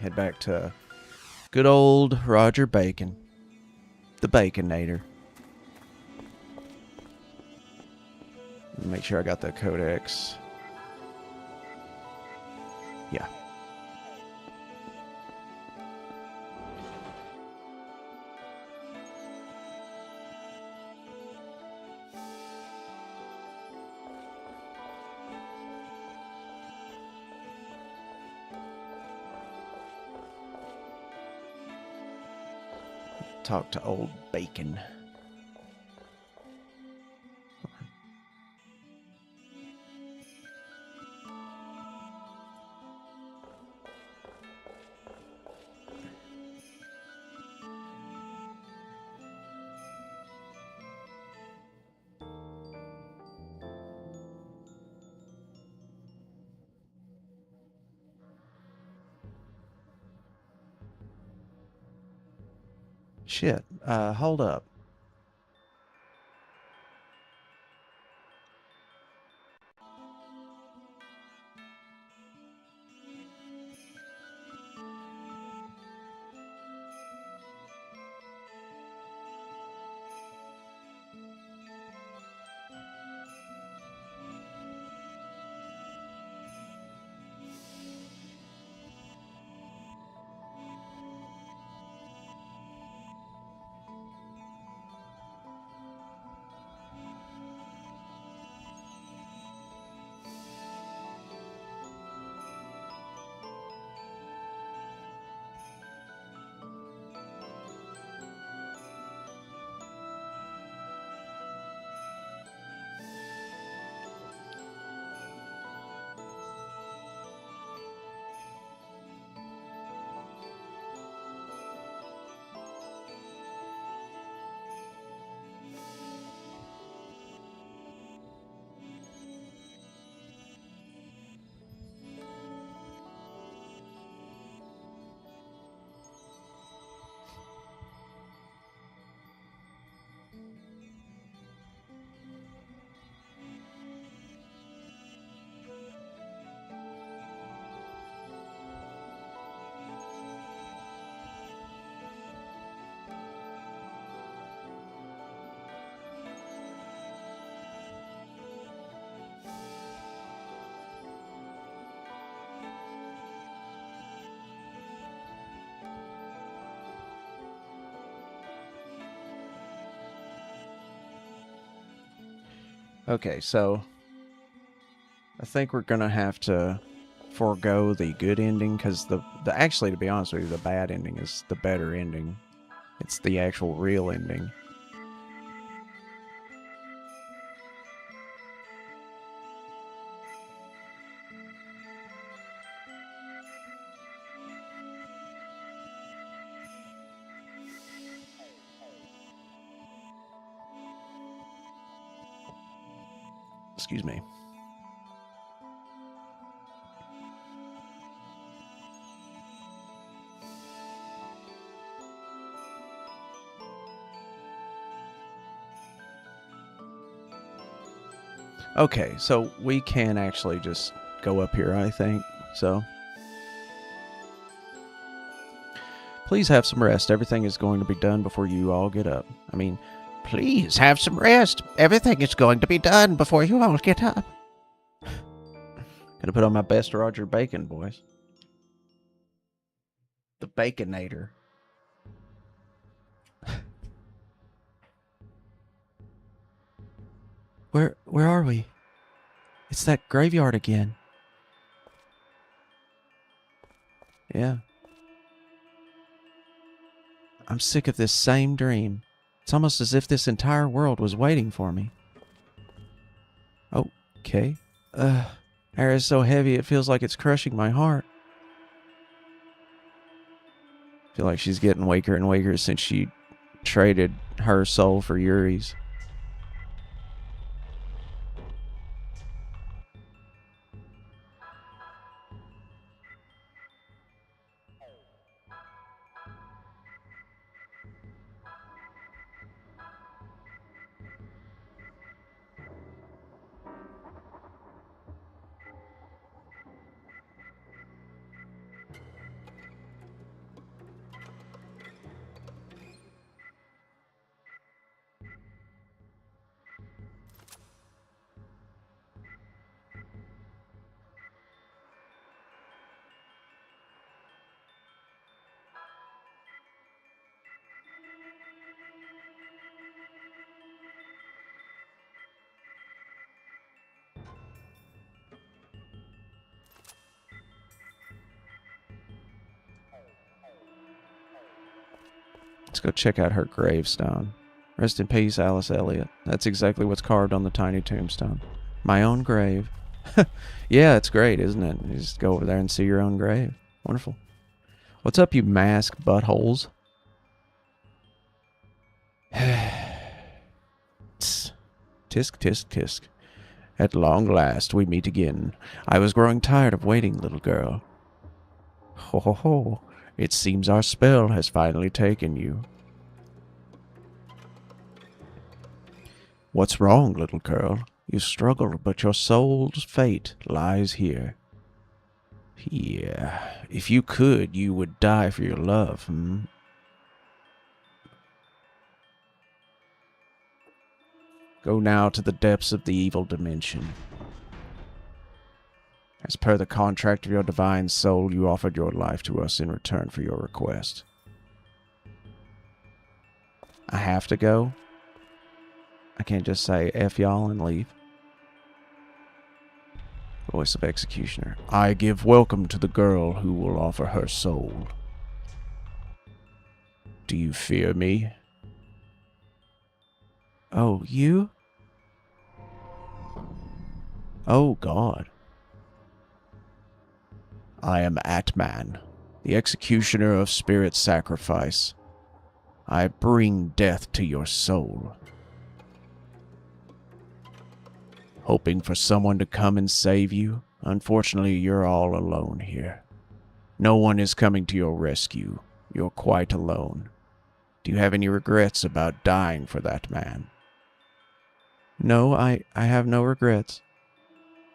S1: Head back to good old Roger Bacon, the Baconator. Make sure I got the codex. Yeah. Talk to old Bacon. Shit. Hold up. Okay, so I think we're gonna have to forego the good ending because the actually, to be honest with you, the bad ending is the better ending. It's the actual real ending. Excuse me. Okay, so we can actually just go up here, I think. So please have some rest. Everything is going to be done before you all get up. I mean,
S9: Please have some rest. Everything is going to be done before you all get up.
S1: gonna put on my best Roger Bacon, boys. The Baconator. Where are we? It's that graveyard again. Yeah. I'm sick of this same dream. It's almost as if this entire world was waiting for me. Okay. Air is so heavy it feels like it's crushing my heart. I feel like she's getting weaker and weaker since she traded her soul for Yuri's. Let's go check out her gravestone. Rest in peace, Alice Elliott. That's exactly what's carved on the tiny tombstone. My own grave. Yeah, it's great, isn't it? You just go over there and see your own grave. Wonderful. What's up, you mask buttholes? Tisk, tisk, tisk. At long last, we meet again. I was growing tired of waiting, little girl. Ho ho ho. It seems our spell has finally taken you. What's wrong, little girl? You struggle, but your soul's fate lies here. Yeah, if you could, you would die for your love, Go now to the depths of the evil dimension. As per the contract of your divine soul, you offered your life to us in return for your request. I have to go? I can't just say F y'all and leave. Voice of Executioner. I give welcome to the girl who will offer her soul. Do you fear me? Oh, you? Oh, God. I am Atman, the executioner of spirit sacrifice. I bring death to your soul. Hoping for someone to come and save you? Unfortunately, you're all alone here. No one is coming to your rescue. You're quite alone. Do you have any regrets about dying for that man? No, I have no regrets.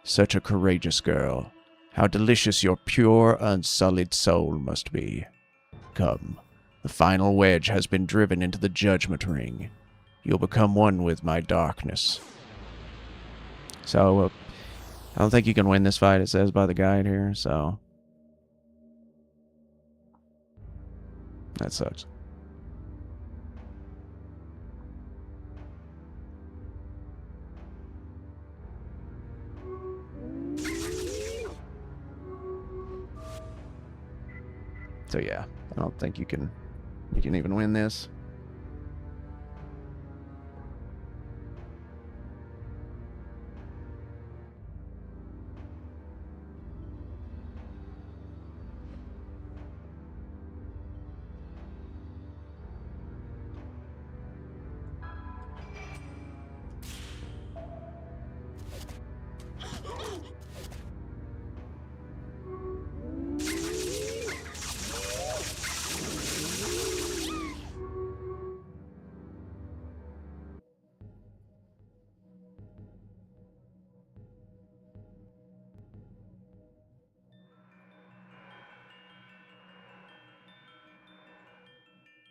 S1: Such a courageous girl. How delicious your pure, unsullied soul must be. Come, the final wedge has been driven into the judgment ring. You'll become one with my darkness. So, I don't think you can win this fight, it says by the guide here, so... That sucks. So yeah, I don't think you can even win this.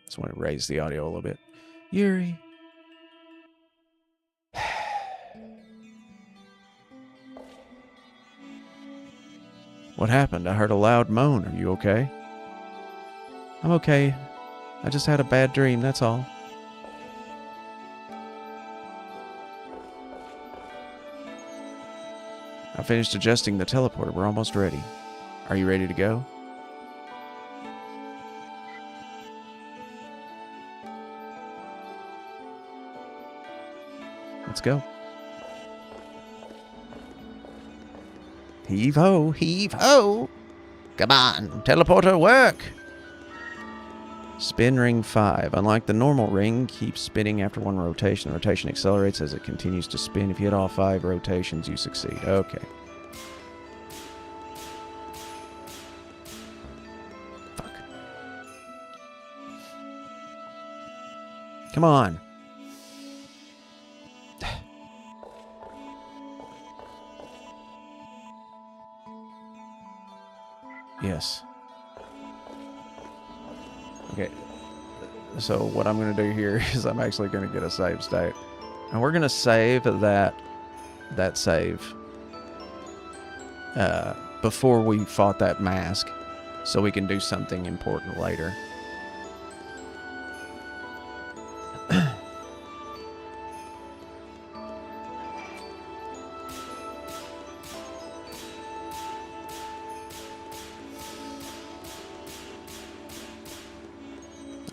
S1: Just want to raise the audio a little bit. Yuri. What happened? I heard a loud moan. Are you okay? I'm okay. I just had a bad dream, that's all. I finished adjusting the teleporter. We're almost ready. Are you ready to go? Let's go. Heave ho, heave ho. Come on, teleporter work. Spin ring 5. Unlike the normal ring, keeps spinning after one rotation. The rotation accelerates as it continues to spin. If you hit all 5 rotations, you succeed. Okay. Fuck. Come on. Yes. Okay. So what I'm going to do here is I'm actually going to get a save state. And we're going to save that save before we fought that mask so we can do something important later.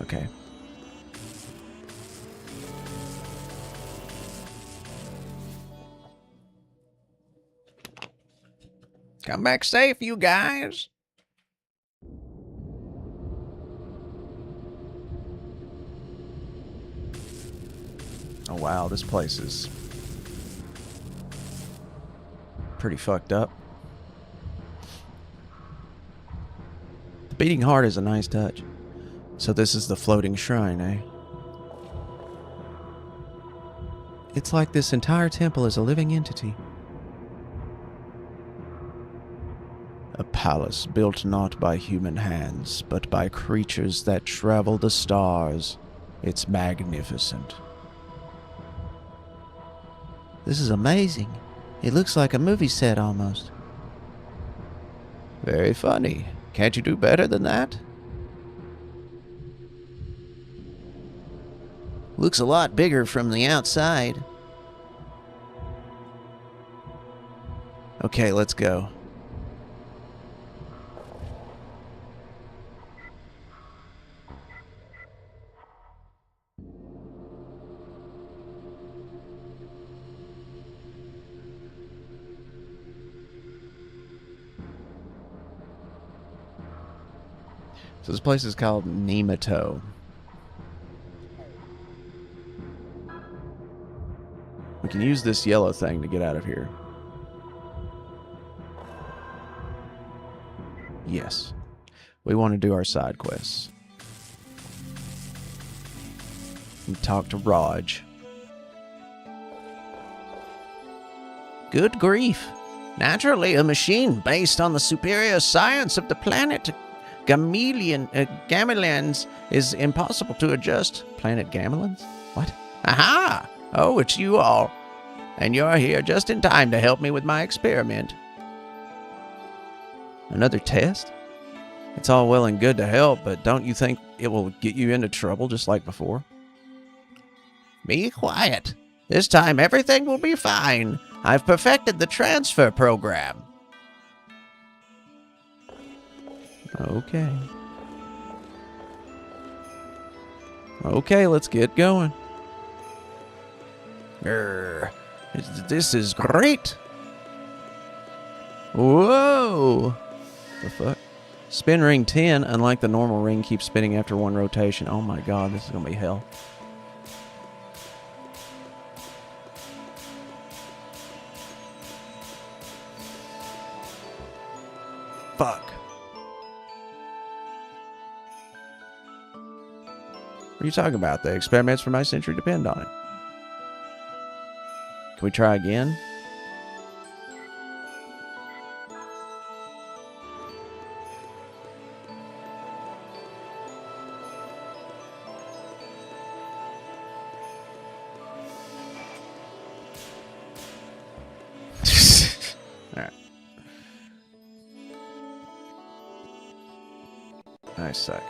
S1: Okay. Come back safe, you guys. Oh wow, this place is pretty fucked up. The beating heart is a nice touch. So this is the floating shrine, eh? It's like this entire temple is a living entity. A palace built not by human hands, but by creatures that travel the stars. It's magnificent. This is amazing. It looks like a movie set almost. Very funny. Can't you do better than that? Looks a lot bigger from the outside. Okay, let's go. So this place is called Nemato. We can use this yellow thing to get out of here. Yes. We want to do our side quests. And talk to Raj. Good grief. Naturally, a machine based on the superior science of the planet Gamillians is impossible to adjust. Planet Gamillians? What? Aha! Oh, it's you all. And you're here just in time to help me with my experiment. Another test? It's all well and good to help, but don't you think it will get you into trouble just like before? Be quiet. This time everything will be fine. I've perfected the transfer program. Okay. Okay, let's get going.
S9: This is great.
S1: Whoa! The fuck? Spin ring 10, unlike the normal ring, keeps spinning after one rotation. Oh my god, this is gonna be hell. Fuck. What are you talking about? The experiments for my Sentry depend on it. Can we try again? Alright. Nice sec.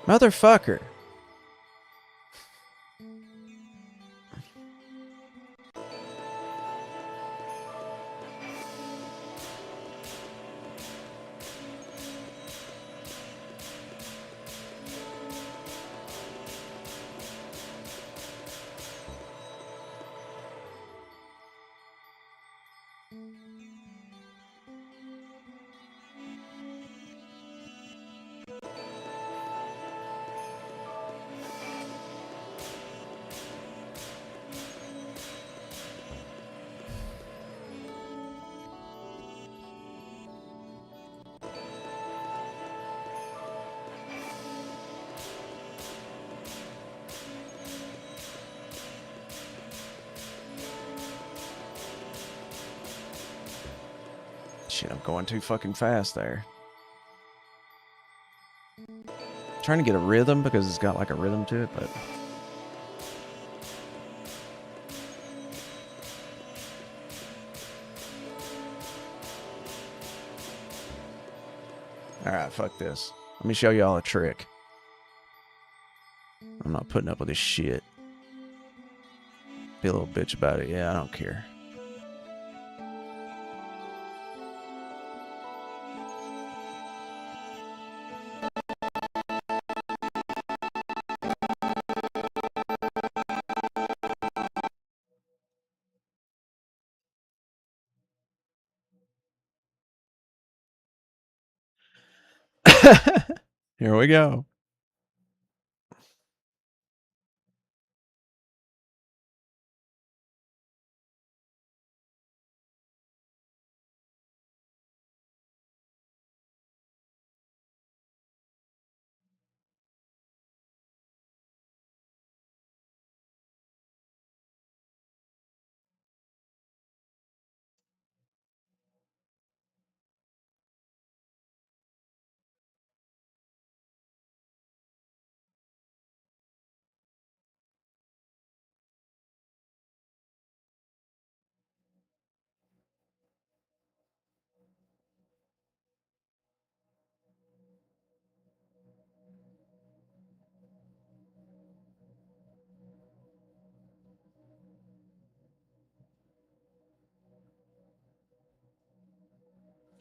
S1: Motherfucker. Shit, I'm going too fucking fast there. Trying to get a rhythm because it's got like a rhythm to it, but... Alright, fuck this. Let me show y'all a trick. I'm not putting up with this shit. Be a little bitch about it. Yeah, I don't care. Here we go.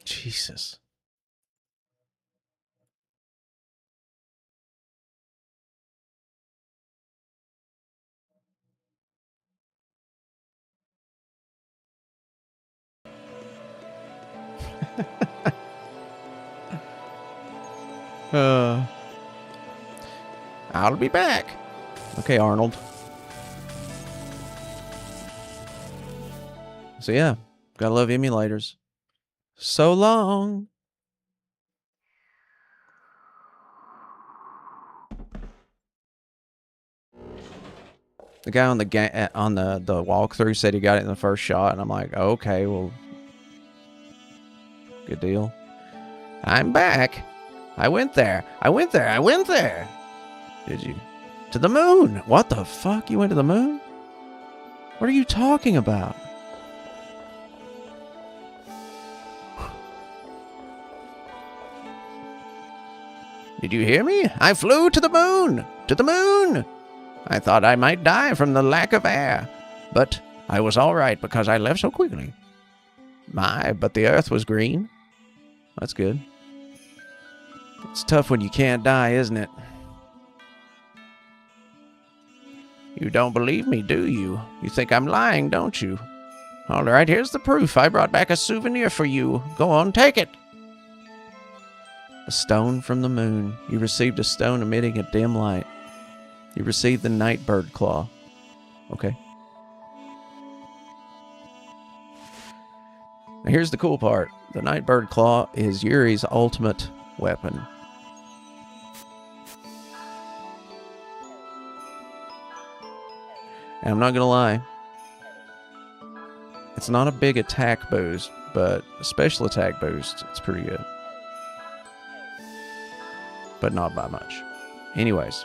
S1: Jesus. I'll be back. Okay, Arnold. So yeah, gotta love emulators. So long. The guy on the the walkthrough said he got it in the first shot, and I'm like, okay, well, good deal. I'm back. I went there. I went there. I went there. Did you? To the moon. What the fuck? You went to the moon? What are you talking about? Did you hear me? I flew to the moon. To the moon.
S9: I thought I might die from the lack of air, but I was all right because I left so quickly. My, but the earth was green.
S1: That's good. It's tough when you can't die, isn't it?
S9: You don't believe me, do you? You think I'm lying, don't you? All right, here's the proof. I brought back a souvenir for you. Go on, take it.
S1: A stone from the moon. You received a stone emitting a dim light. You received the Nightbird Claw. Okay. Now here's the cool part. The Nightbird Claw is Yuri's ultimate weapon. And I'm not gonna lie, it's not a big attack boost, but a special attack boost, it's pretty good. But not by much. Anyways.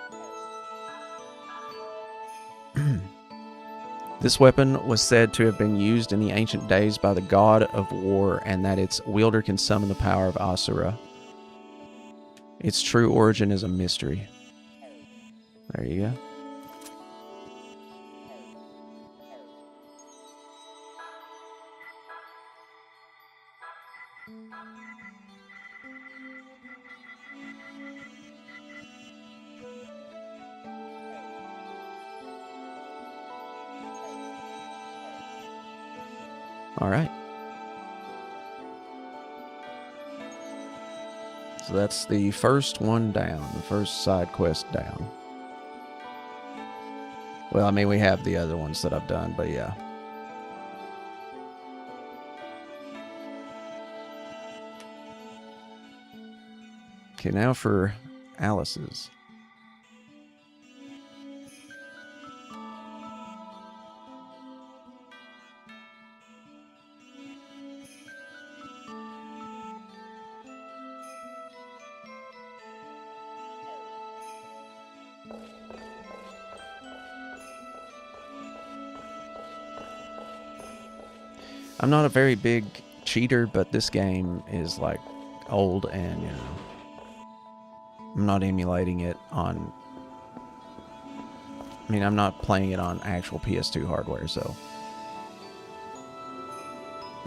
S1: This weapon was said to have been used in the ancient days by the god of war, and that its wielder can summon the power of Asura. Its true origin is a mystery. There you go. All right. So that's the first one down, the first side quest down. Well, I mean, we have the other ones that I've done, but yeah. Okay, now for Alice's. I'm not a very big cheater, but this game is like old and, you know, I'm not emulating it on, I mean, I'm not playing it on actual PS2 hardware, so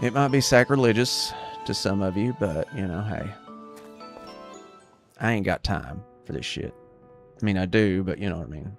S1: it might be sacrilegious to some of you, but, you know, hey, I ain't got time for this shit. I mean, I do, but you know what I mean.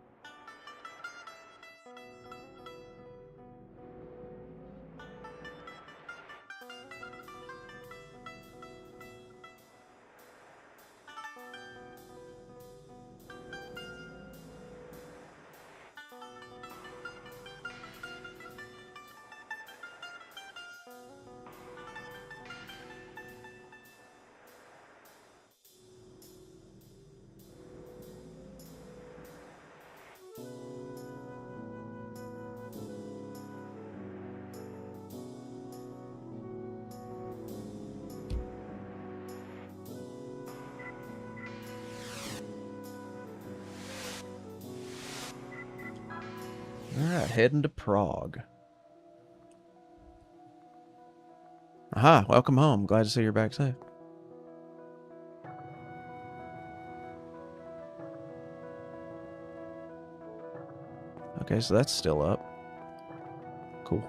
S1: Alright, heading to Prague. Aha, welcome home. Glad to see you're back safe. Okay, so that's still up. Cool.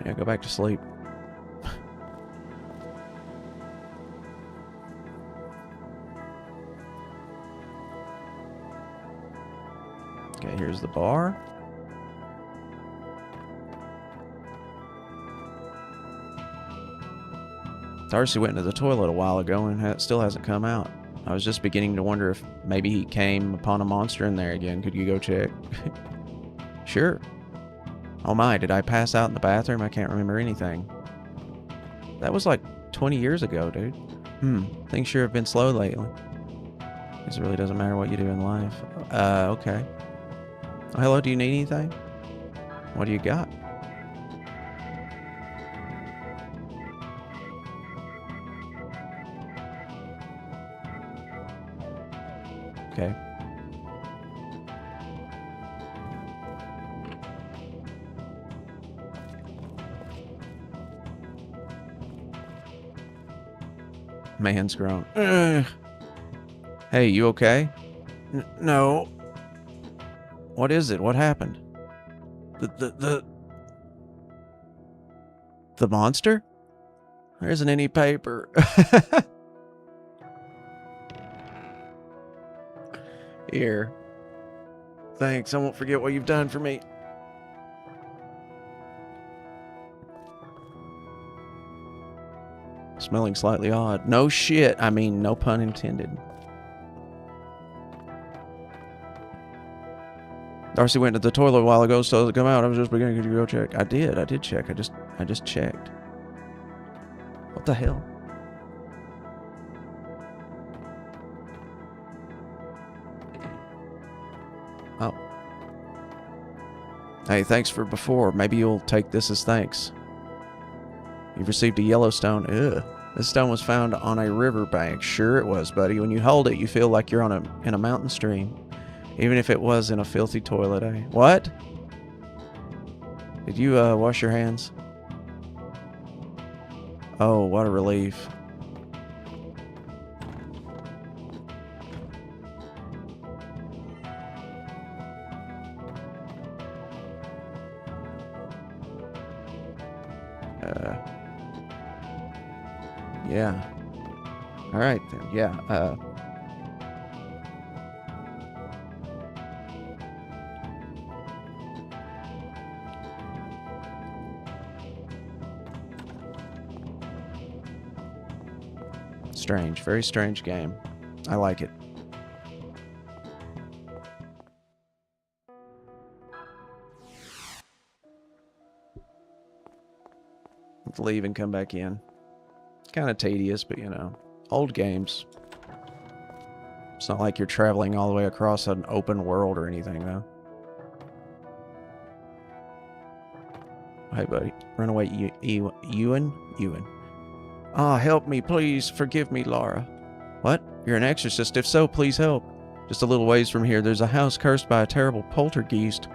S1: Yeah, go back to sleep. Okay, here's the bar. Darcy went into the toilet a while ago and still hasn't come out. I was just beginning to wonder if maybe he came upon a monster in there again. Could you go check? Sure. Oh my, did I pass out in the bathroom? I can't remember anything. That was like 20 years ago, dude. Things sure have been slow lately. Guess it really doesn't matter what you do in life. Okay. Oh, hello, do you need anything? What do you got? Okay. Man's grown. Hey, you okay?
S9: No.
S1: What is it? What happened? The monster? There isn't any paper. Here. Thanks. I won't forget what you've done for me. Smelling slightly odd. No shit. I mean, no pun intended. Darcy went to the toilet a while ago, so to come out. I was just beginning to go check. I did check. I just checked. What the hell? Oh. Hey, thanks for before. Maybe you'll take this as thanks. You've received a yellow stone. Ugh. This stone was found on a riverbank. Sure it was, buddy. When you hold it, you feel like you're in a mountain stream. Even if it was in a filthy toilet, eh? What? Did you wash your hands? Oh, what a relief. Yeah. All right then. Yeah. Strange. Very strange game. I like it. Let's leave and come back in. Kind of tedious, but you know, old games. It's not like you're traveling all the way across an open world or anything, though. Hey, buddy. Run away, Ewan? Ewan. Ah, help me, please. Forgive me, Laura. What? You're an exorcist? If so, please help. Just a little ways from here, there's a house cursed by a terrible poltergeist.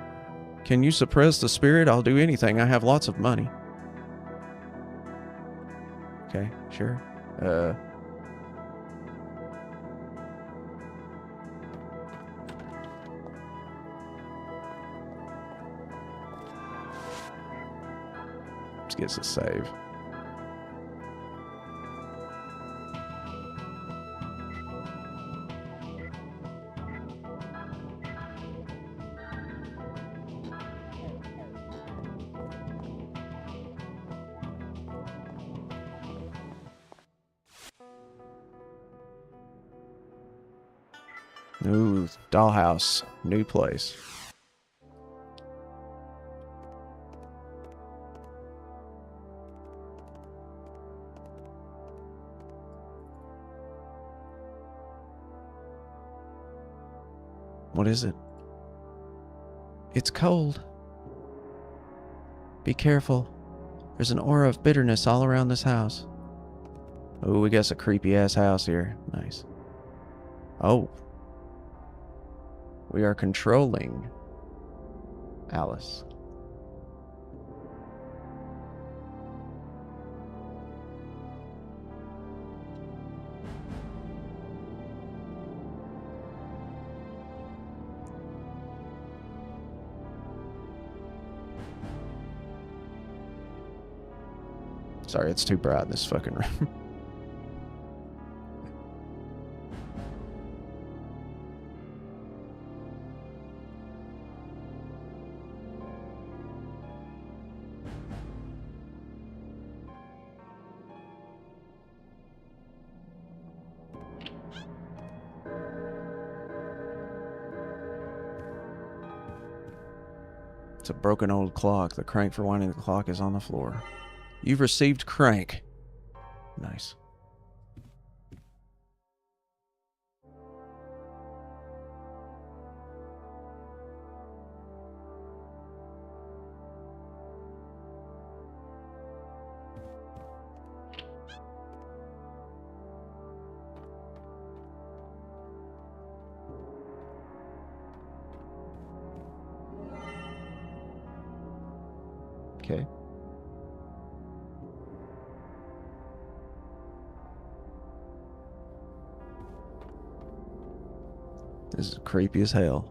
S1: Can you suppress the spirit? I'll do anything. I have lots of money. Okay, sure. Let's get us a save. Ooh, dollhouse. New place. What is it? It's cold. Be careful. There's an aura of bitterness all around this house. Oh, we got a creepy ass house here. Nice. Oh. We are controlling Alice. Sorry, it's too bright in this fucking room. It's a broken old clock. The crank for winding the clock is on the floor. You've received crank. Nice. Okay. This is creepy as hell.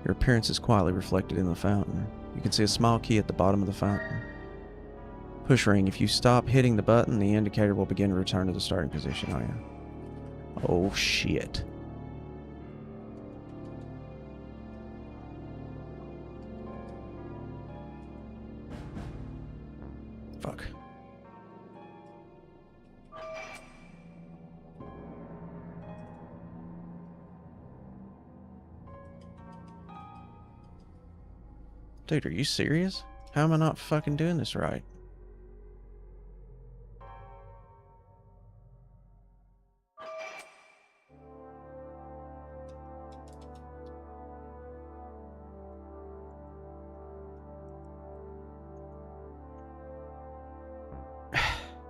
S1: Your appearance is quietly reflected in the fountain. You can see a small key at the bottom of the fountain. Push ring. If you stop hitting the button, the indicator will begin to return to the starting position. Oh, yeah. Oh, shit. Fuck. Dude, are you serious? How am I not fucking doing this right?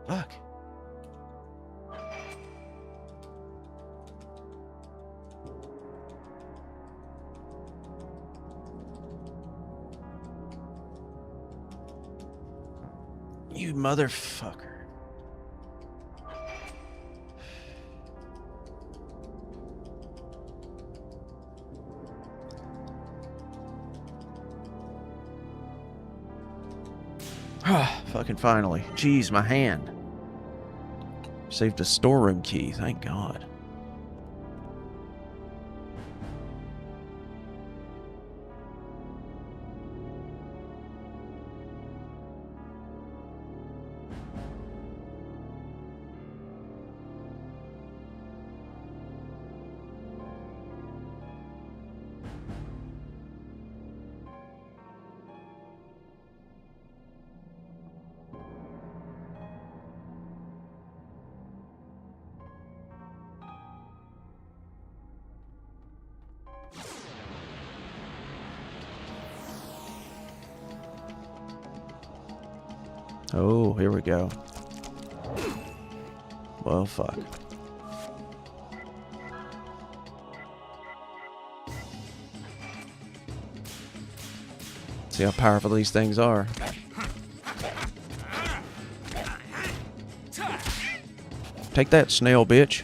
S1: Fuck. You motherfucker. Fucking finally. Jeez, my hand. Saved a storeroom key, thank God. Oh, here we go. Well, fuck. See how powerful these things are. Take that, snail bitch.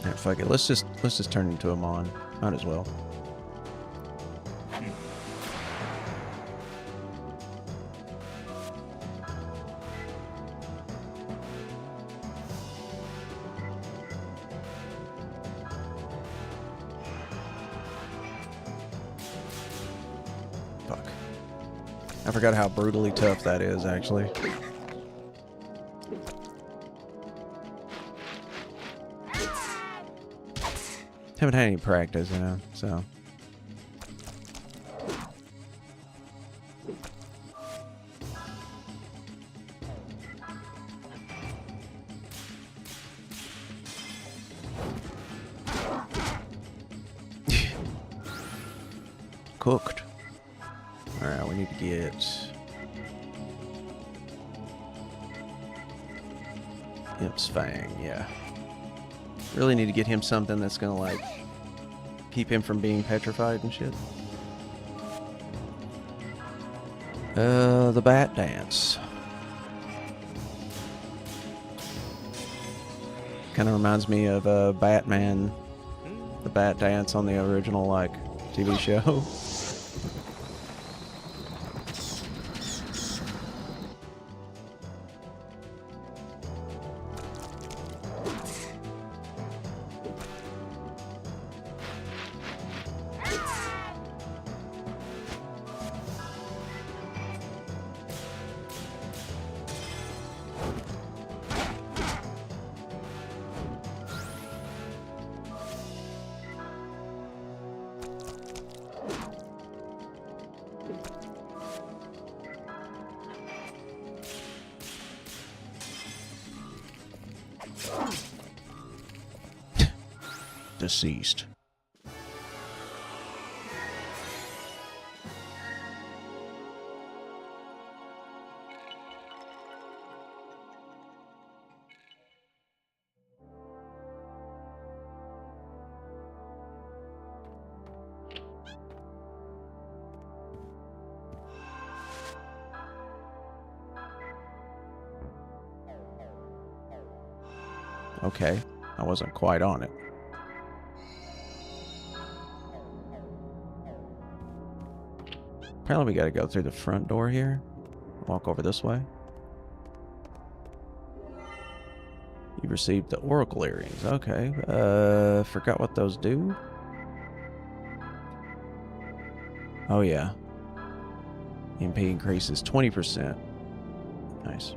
S1: Alright, fuck it. Let's just turn into a mon. Might as well. I forgot how brutally tough that is, actually. Haven't had any practice, you know, so. Cooked. Alright, we need to get Imp's Fang, yeah. Really need to get him something that's gonna, like, keep him from being petrified and shit. The Bat Dance. Kind of reminds me of Batman, the Bat Dance on the original, like, TV show. Deceased. Okay, I wasn't quite on it. Apparently we gotta go through the front door here. Walk over this way. You received the Oracle earrings. Okay. Forgot what those do. Oh yeah. MP increases 20%. Nice.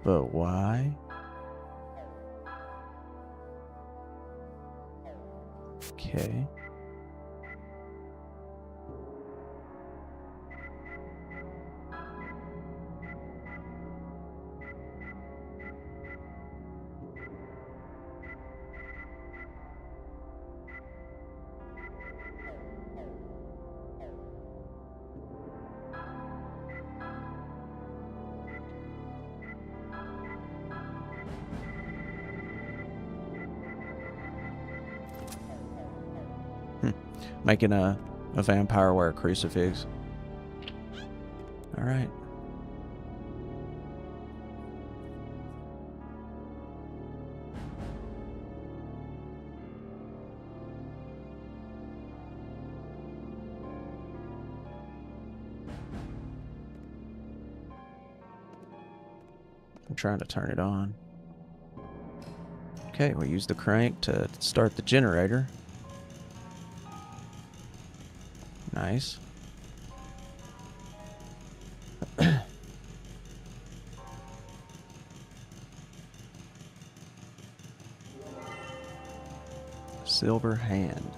S1: But why? Okay. Making a vampire wear a crucifix. Alright. I'm trying to turn it on. Okay, we'll use the crank to start the generator. Nice. Silver hand.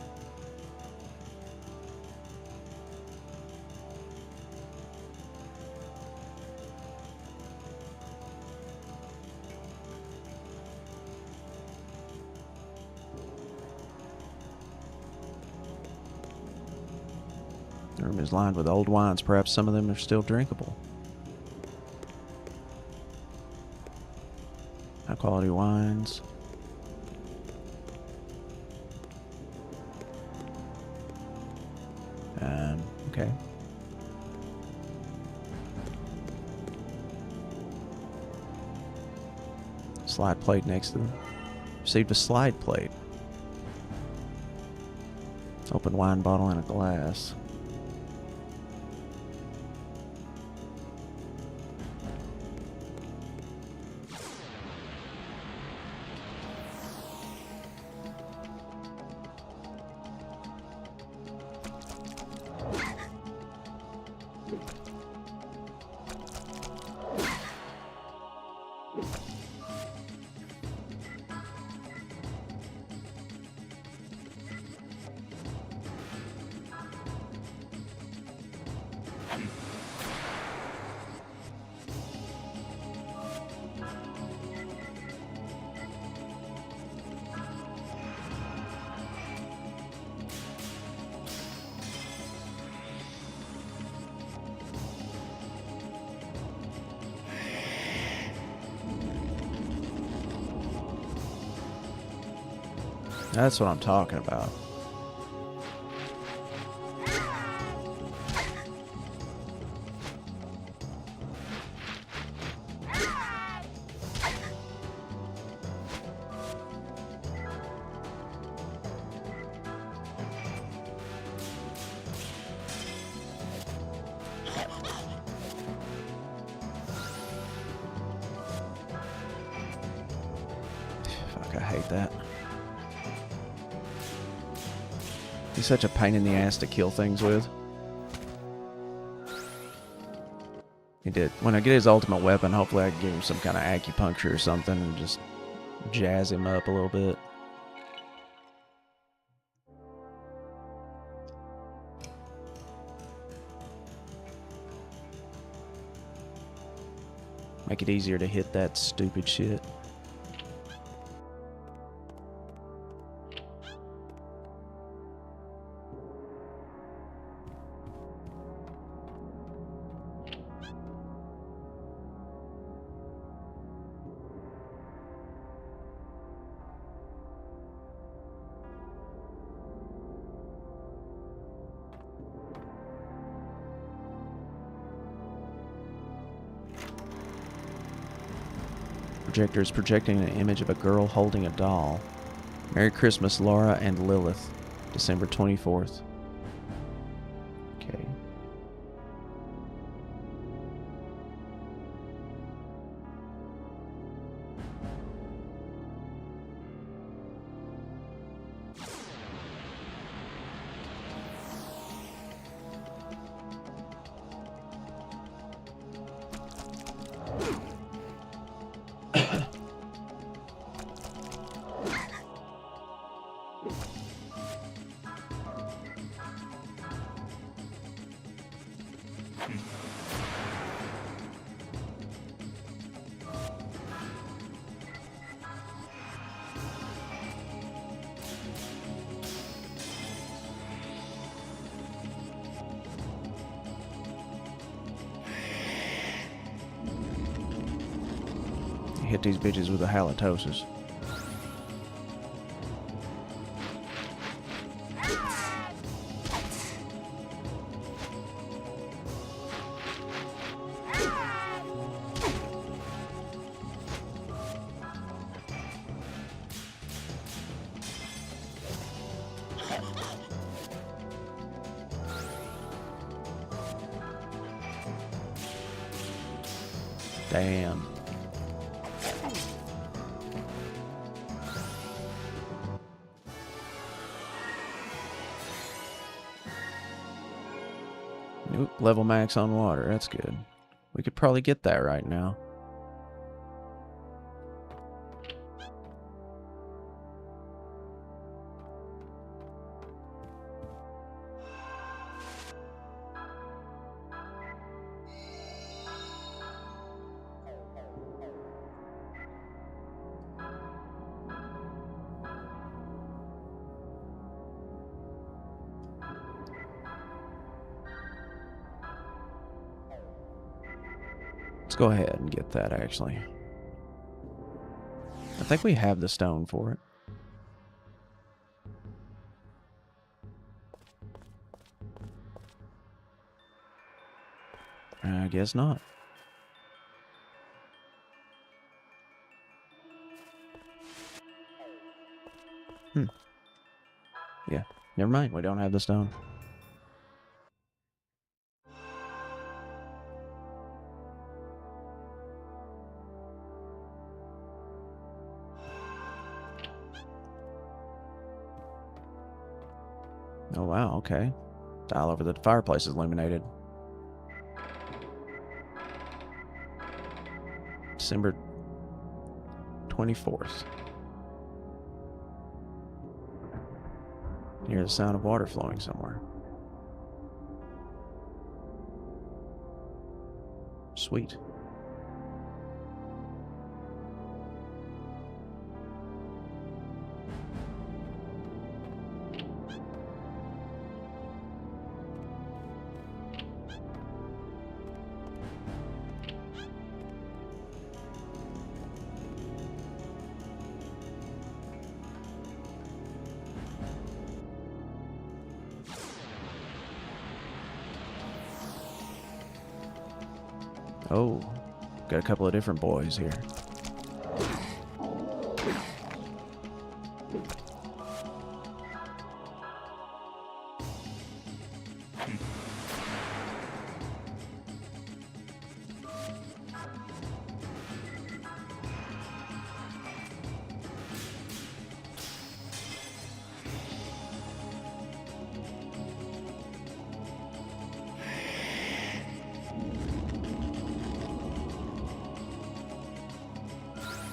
S1: The room is lined with old wines. Perhaps some of them are still drinkable. High quality wines. Okay. Slide plate next to them. Received a slide plate. Open wine bottle and a glass. That's what I'm talking about. Fuck, I hate that. He's such a pain in the ass to kill things with. He did. When I get his ultimate weapon, hopefully I can give him some kind of acupuncture or something and just jazz him up a little bit. Make it easier to hit that stupid shit. Projector is projecting an image of a girl holding a doll. Merry Christmas, Laura and Lilith. December 24th. Okay. Hit these bitches with a halitosis. Damn. Oop, level max on water. That's good. We could probably get that right now. Let's go ahead and get that, actually. I think we have the stone for it. I guess not. Yeah, never mind. We don't have the stone. Oh, wow, okay. Tile over the fireplace is illuminated. December 24th. Hear the sound of water flowing somewhere. Sweet. Oh, got a couple of different boys here.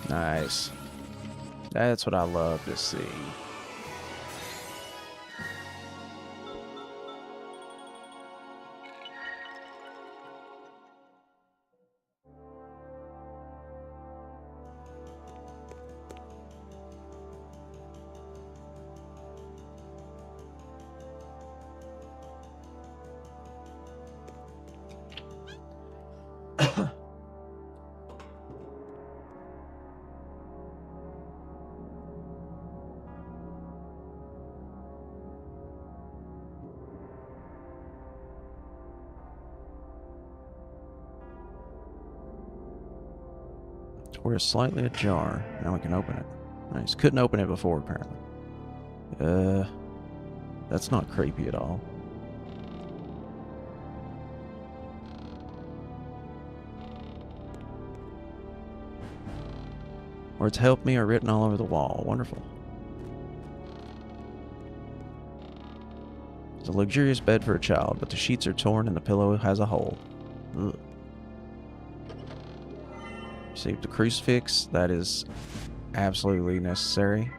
S1: Nice. That's what I love to see. Door is slightly ajar. Now we can open it. Nice. Couldn't open it before, apparently. That's not creepy at all. Words help me are written all over the wall. Wonderful. It's a luxurious bed for a child, but the sheets are torn and the pillow has a hole. Ugh. Received the crucifix. That is absolutely necessary.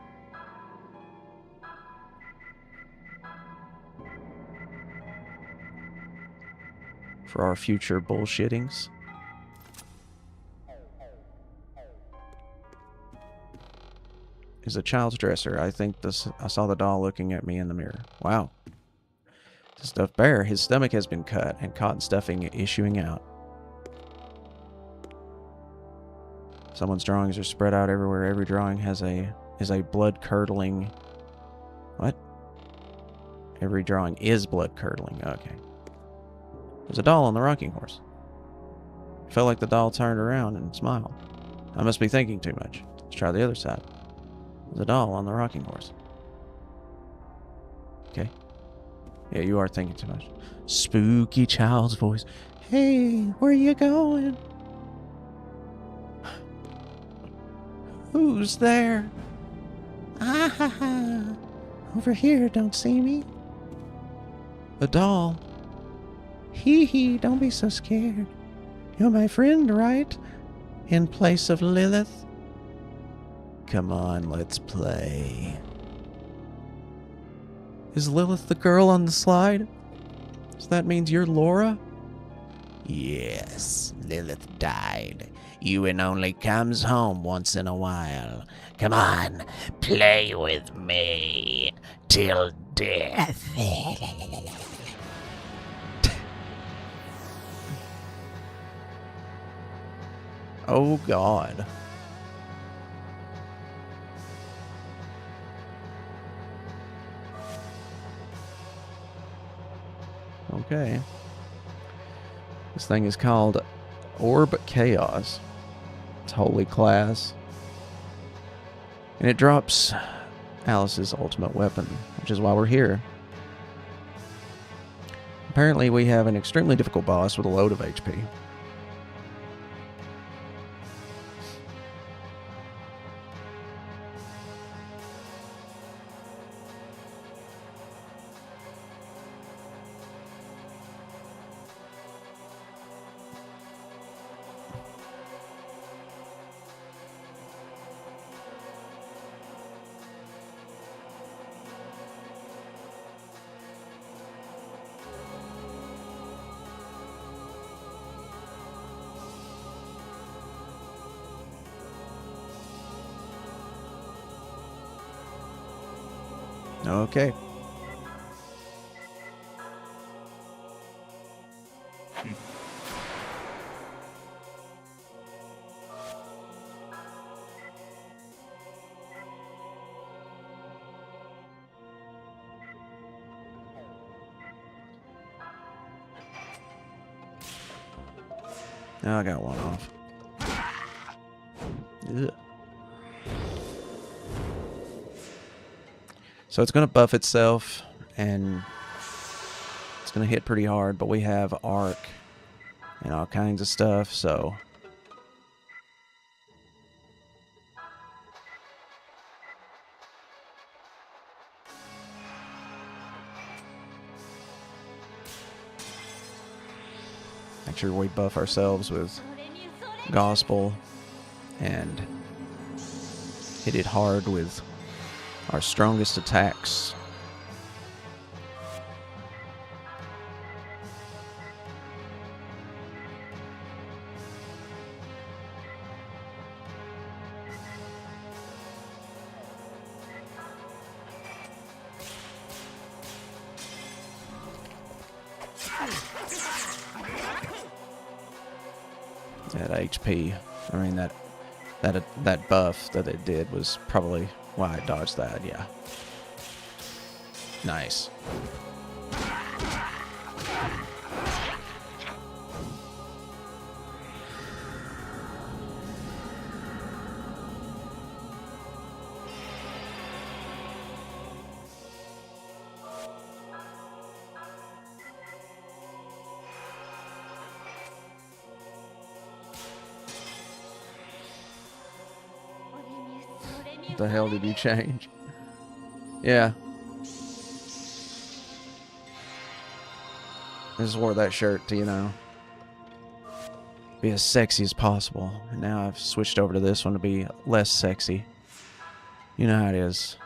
S1: For our future bullshittings. Is a child's dresser. I think this. I saw the doll looking at me in the mirror. Wow. The stuffed bear. His stomach has been cut and cotton stuffing issuing out. Someone's drawings are spread out everywhere. Every drawing is a blood-curdling... What? Every drawing is blood-curdling. Okay. There's a doll on the rocking horse. I felt like the doll turned around and smiled. I must be thinking too much. Let's try the other side. There's a doll on the rocking horse. Okay. Yeah, you are thinking too much. Spooky child's voice. Hey, where you going? Who's there? Ah ha ha. Over here, don't see me. A doll. Hee hee, don't be so scared. You're my friend, right? In place of Lilith? Come on, let's play. Is Lilith the girl on the slide? So that means you're Laura?
S9: Yes, Lilith died. Ewan only comes home once in a while. Come on, play with me till death.
S1: Oh, God. Okay. This thing is called Orb Chaos. It's holy class. And it drops Alice's ultimate weapon, which is why we're here. Apparently we have an extremely difficult boss with a load of HP. Okay. Now I got one off. Ugh. So it's going to buff itself, and it's going to hit pretty hard, but we have arc and all kinds of stuff, so... Make sure we buff ourselves with Gospel and hit it hard with our strongest attacks. That HP, I mean that buff that it did was probably why I dodged that, yeah. Nice. What the hell did you change? Yeah. I just wore that shirt to, you know, be as sexy as possible. And now I've switched over to this one to be less sexy. You know how it is.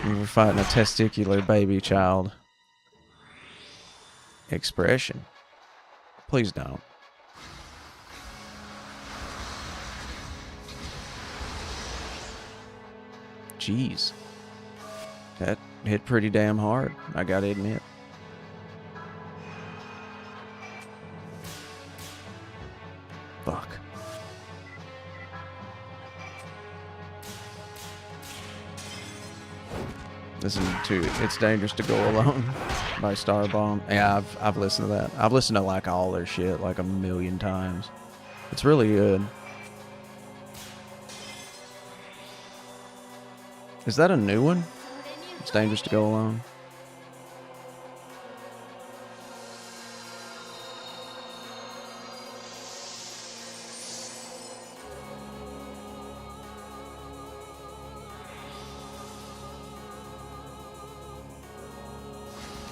S1: We were fighting a testicular baby child. Expression. Please don't. Jeez. That hit pretty damn hard, I gotta admit. Fuck. Listen to It's Dangerous to Go Alone by Starbomb. Yeah, I've listened to that. I've listened to like all their shit like a million times. It's really good. Is that a new one? It's Dangerous to Go Alone.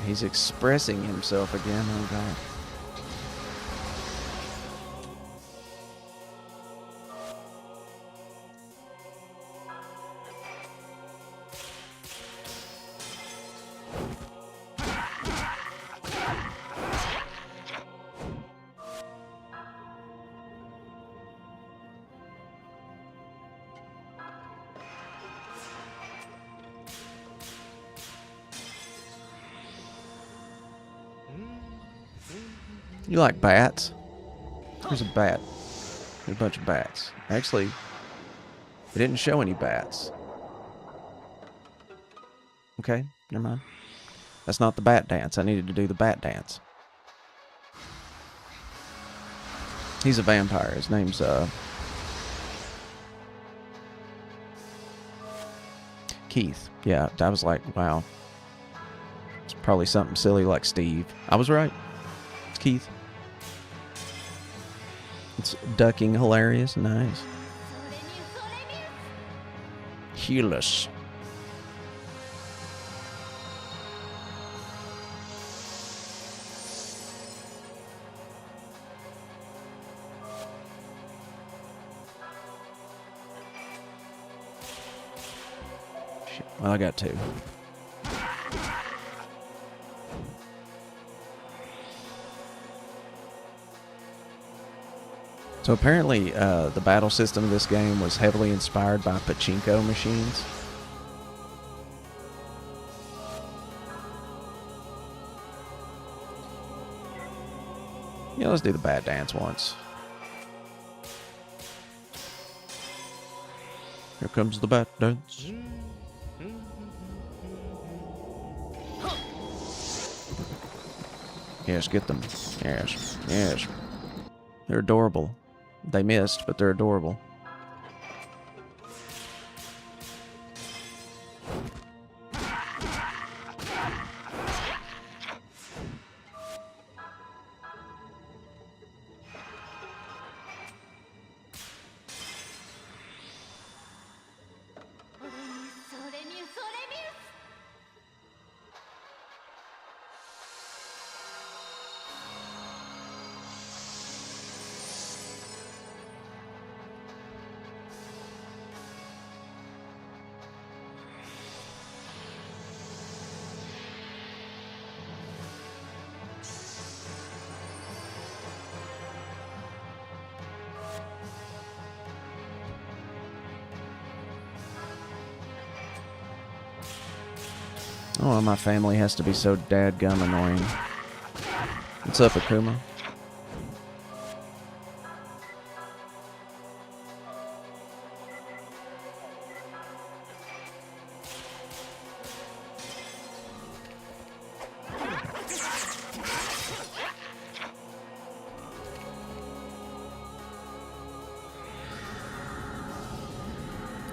S1: He's expressing himself again. Oh god. You like bats? There's a bat. There's a bunch of bats. Actually, it didn't show any bats. Okay, never mind. That's not the bat dance. I needed to do the bat dance. He's a vampire. His name's, Keith. Yeah, I was like, wow. It's probably something silly like Steve. I was right. It's Keith. It's ducking hilarious. Nice. Heal us. Shit. Well, I got two. So apparently, the battle system of this game was heavily inspired by pachinko machines. Yeah, let's do the bat dance once. Here comes the bat dance. Yes, get them. Yes, yes. They're adorable. They missed, but they're adorable. Oh, my family has to be so dadgum annoying. What's up, Akuma?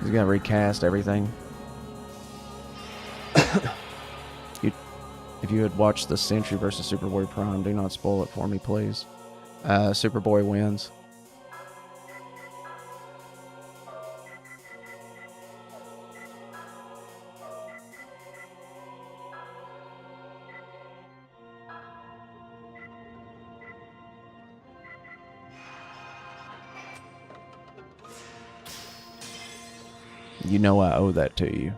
S1: He's gonna recast everything. If you had watched the Sentry versus Superboy Prime, do not spoil it for me, please. Superboy wins. You know I owe that to you.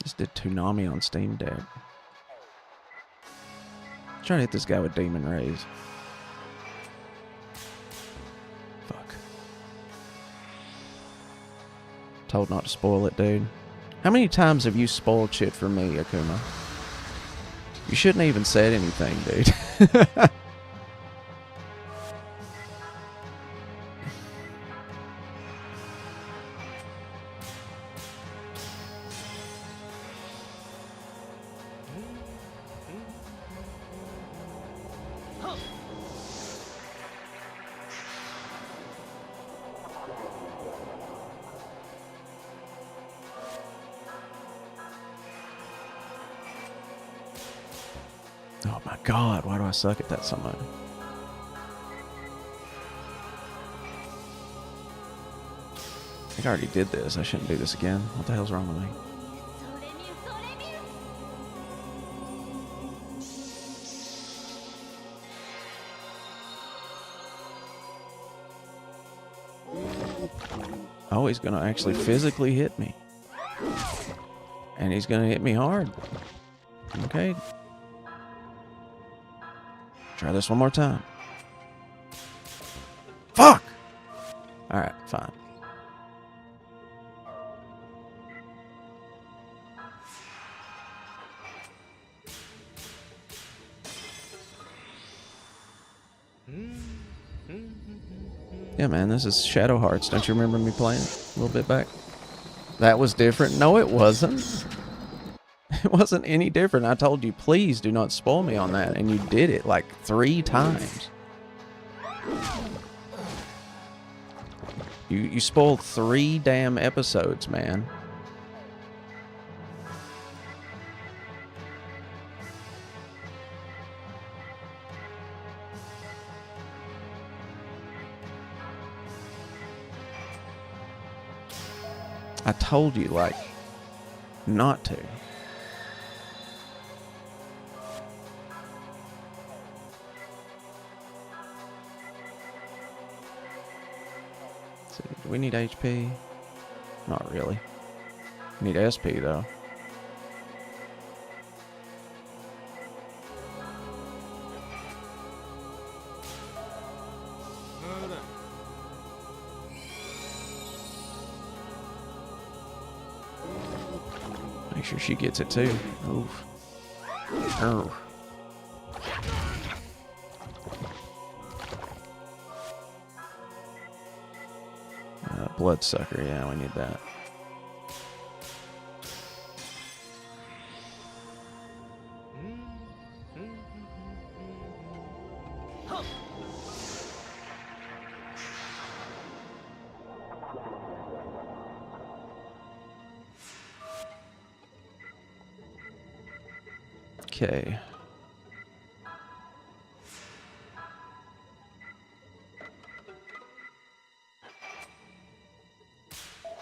S1: Just did Toonami on Steam Deck. Trying to hit this guy with Demon Rays. Fuck. Told not to spoil it, dude. How many times have you spoiled shit for me, Akuma? You shouldn't have even said anything, dude. Oh my god, why do I suck at that so much? I think I already did this. I shouldn't do this again. What the hell's wrong with me? Oh, he's gonna actually physically hit me. And he's gonna hit me hard. Okay. Try this one more time. Fuck! Alright, fine. Yeah, man, this is Shadow Hearts. Don't you remember me playing it a little bit back? That was different. No, it wasn't. It wasn't any different. I told you, please do not spoil me on that, and you did it like 3 times. You spoiled 3 damn episodes, man. I told you, like, not to. So, do we need HP? Not really. We need SP, though. Make sure she gets it too. Oof. Oh. Bloodsucker, yeah, we need that. Okay.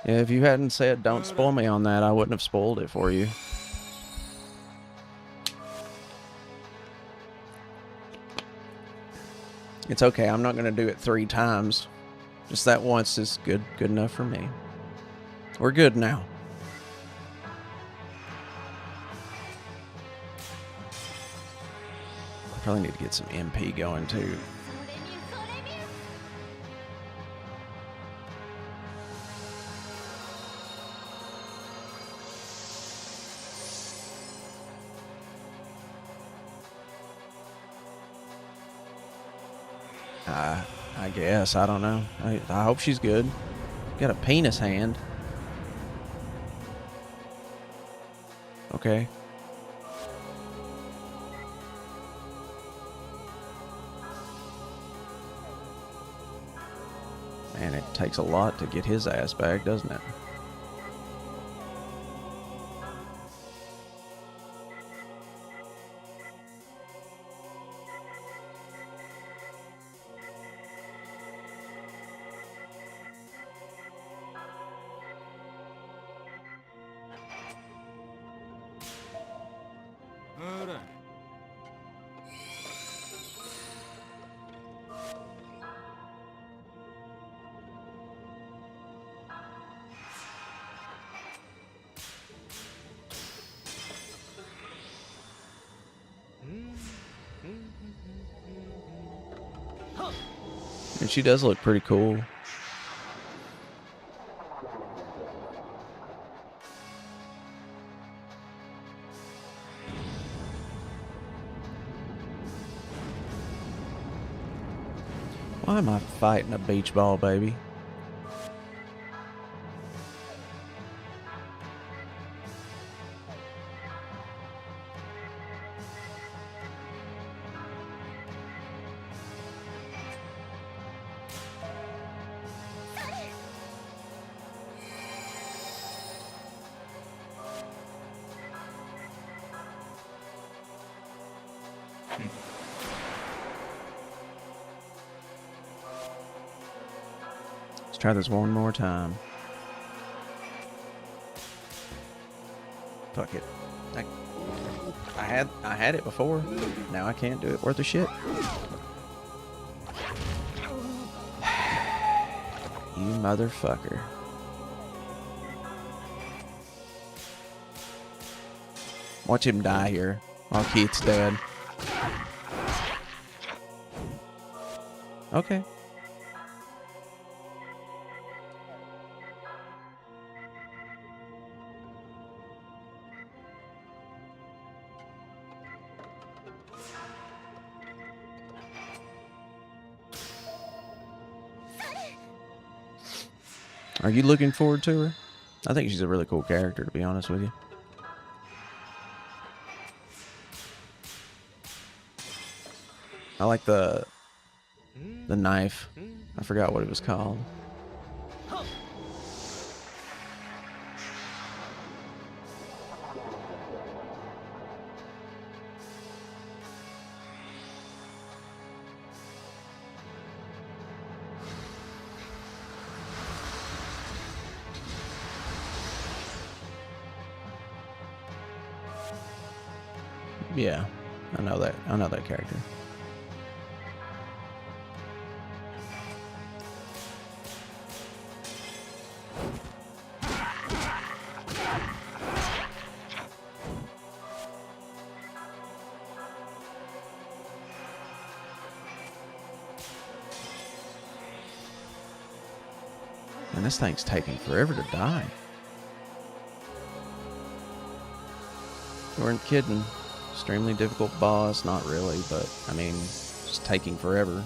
S1: Yeah, if you hadn't said don't spoil me on that, I wouldn't have spoiled it for you. It's okay, I'm not going to do it 3 times. Just that once is good enough for me. We're good now. Probably need to get some MP going too. I guess. I don't know. I hope she's good. Got a penis hand. Okay. Man, it takes a lot to get his ass back, doesn't it? And she does look pretty cool. Why am I fighting a beach ball, baby? Let's try this one more time. Fuck it. I had it before. Now I can't do it worth a shit. You motherfucker. Watch him die here while Keith's dead. Okay. Are you looking forward to her? I think she's a really cool character, to be honest with you. I like the knife. I forgot what it was called. Yeah, I know that. I know that character. And this thing's taking forever to die. You weren't kidding. Extremely difficult boss, not really, but I mean, just taking forever.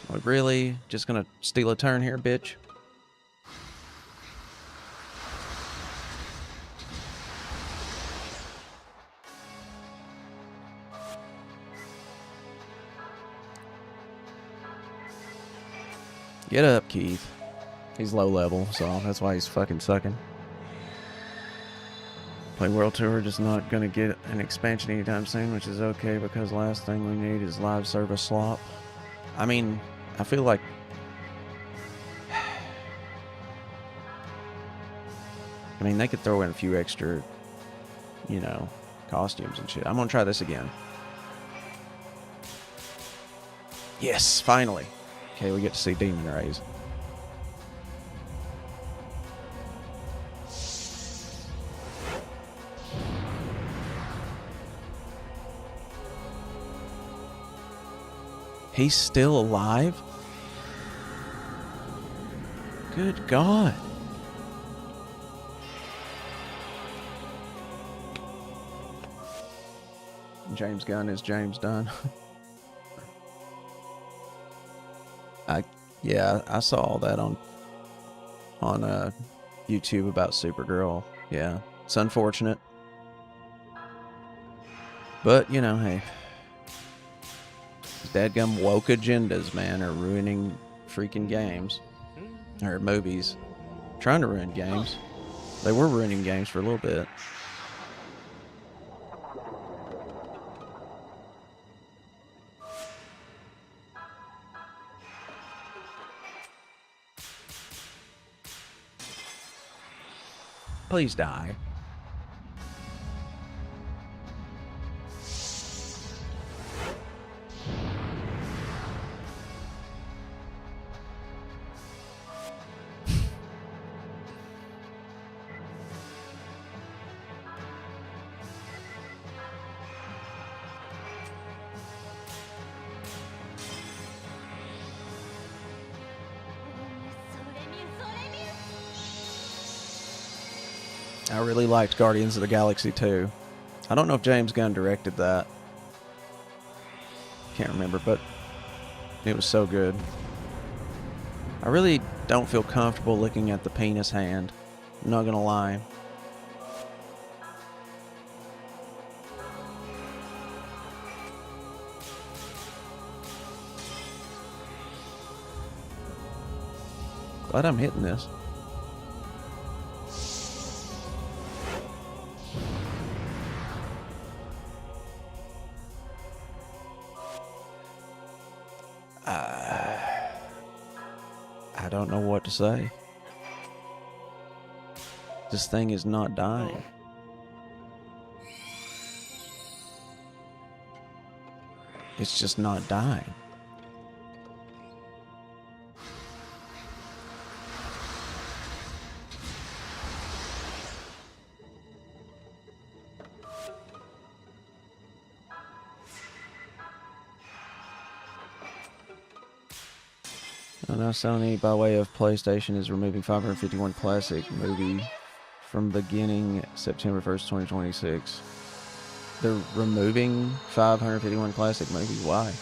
S1: We're really just gonna steal a turn here, bitch? Get up, Keith. He's low level, so that's why he's fucking sucking. Play World Tour, just not gonna get an expansion anytime soon, which is okay because last thing we need is live service slop. I mean, I feel like they could throw in a few extra, you know, costumes and shit. I'm gonna try this again. Yes, finally. Okay, we get to see Demon Rays. He's still alive? Good God. James Gunn is James Dunn. I saw all that on YouTube about Supergirl. Yeah, it's unfortunate. But, you know, hey. Dadgum woke agendas, man, are ruining freaking games. Or movies. Trying to ruin games. They were ruining games for a little bit. Please die. I really liked Guardians of the Galaxy 2. I don't know if James Gunn directed that. Can't remember, but it was so good. I really don't feel comfortable looking at the penis hand. I'm not gonna lie. Glad I'm hitting this. I don't know what to say. This thing is not dying. It's just not dying. Now Sony, by way of PlayStation, is removing 551 Classic movie from beginning September 1st, 2026. They're removing 551 Classic movie. Why?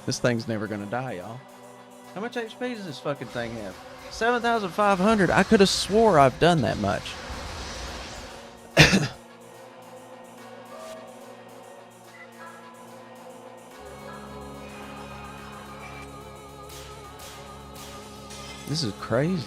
S1: This thing's never gonna die, y'all. How much HP does this fucking thing have? 7,500. I could have swore I've done that much. This is crazy.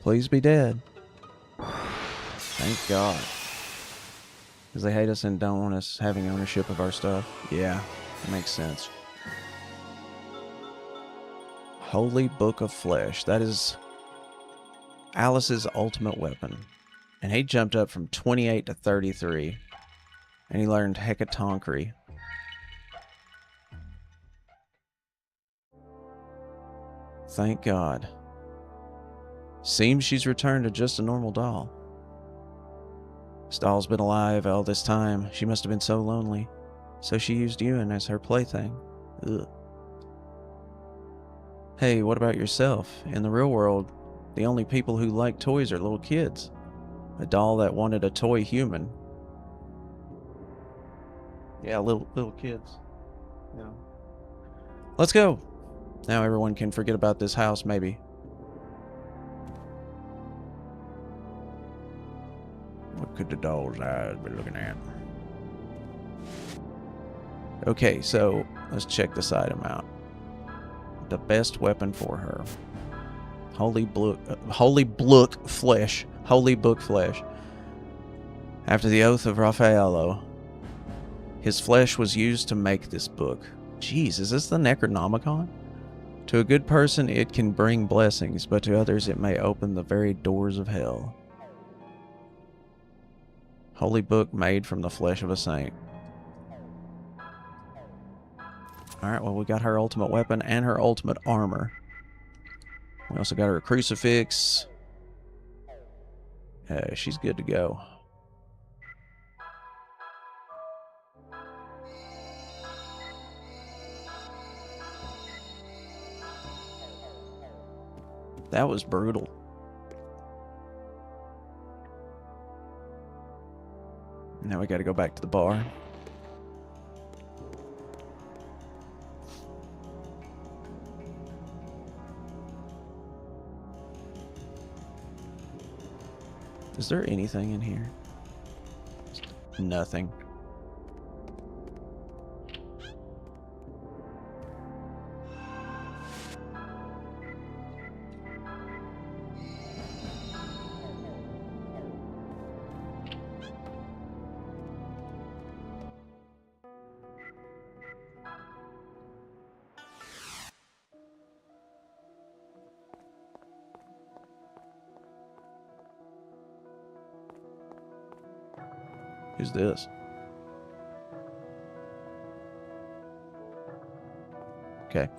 S1: Please be dead. Thank God. Because they hate us and don't want us having ownership of our stuff. Yeah, that makes sense. Holy Book of Flesh. That is Alice's ultimate weapon. And he jumped up from 28 to 33. And he learned Hecatonchry. Thank God. Seems she's returned to just a normal doll. This doll's been alive all this time. She must have been so lonely. So she used Ewan as her plaything. Ugh. Hey, what about yourself? In the real world, the only people who like toys are little kids. A doll that wanted a toy human. Yeah, little kids. Yeah. Let's go. Now everyone can forget about this house, maybe. What could the doll's eyes be looking at? Okay, so let's check this item out. The best weapon for her. Holy Book Flesh. Holy Book Flesh. After the oath of Raffaello, his flesh was used to make this book. Jeez, is this the Necronomicon? To a good person, it can bring blessings, but to others, it may open the very doors of hell. Holy book made from the flesh of a saint. Alright, well, we got her ultimate weapon and her ultimate armor. We also got her a crucifix. She's good to go. That was brutal. Now we gotta go back to the bar. Is there anything in here? Nothing. Who's this? Okay.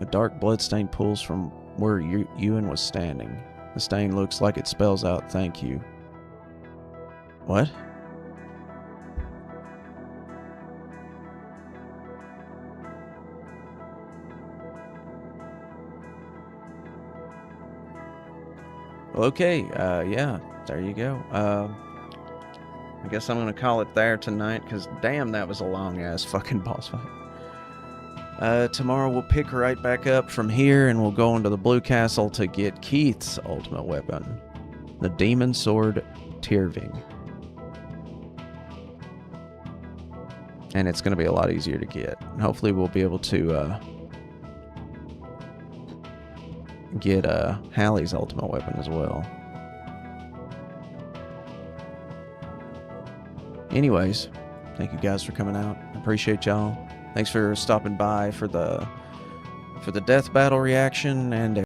S1: A dark bloodstain pools from where Ewan was standing. The stain looks like it spells out thank you. What? Okay, yeah, there you go. I guess I'm gonna call it there tonight, because damn, that was a long-ass fucking boss fight. Tomorrow we'll pick right back up from here, and we'll go into the Blue Castle to get Keith's ultimate weapon, the Demon Sword Tirving. And it's gonna be a lot easier to get. And hopefully we'll be able to, get Hallie's ultimate weapon as well. Anyways, thank you guys for coming out. Appreciate y'all. Thanks for stopping by for the death battle reaction and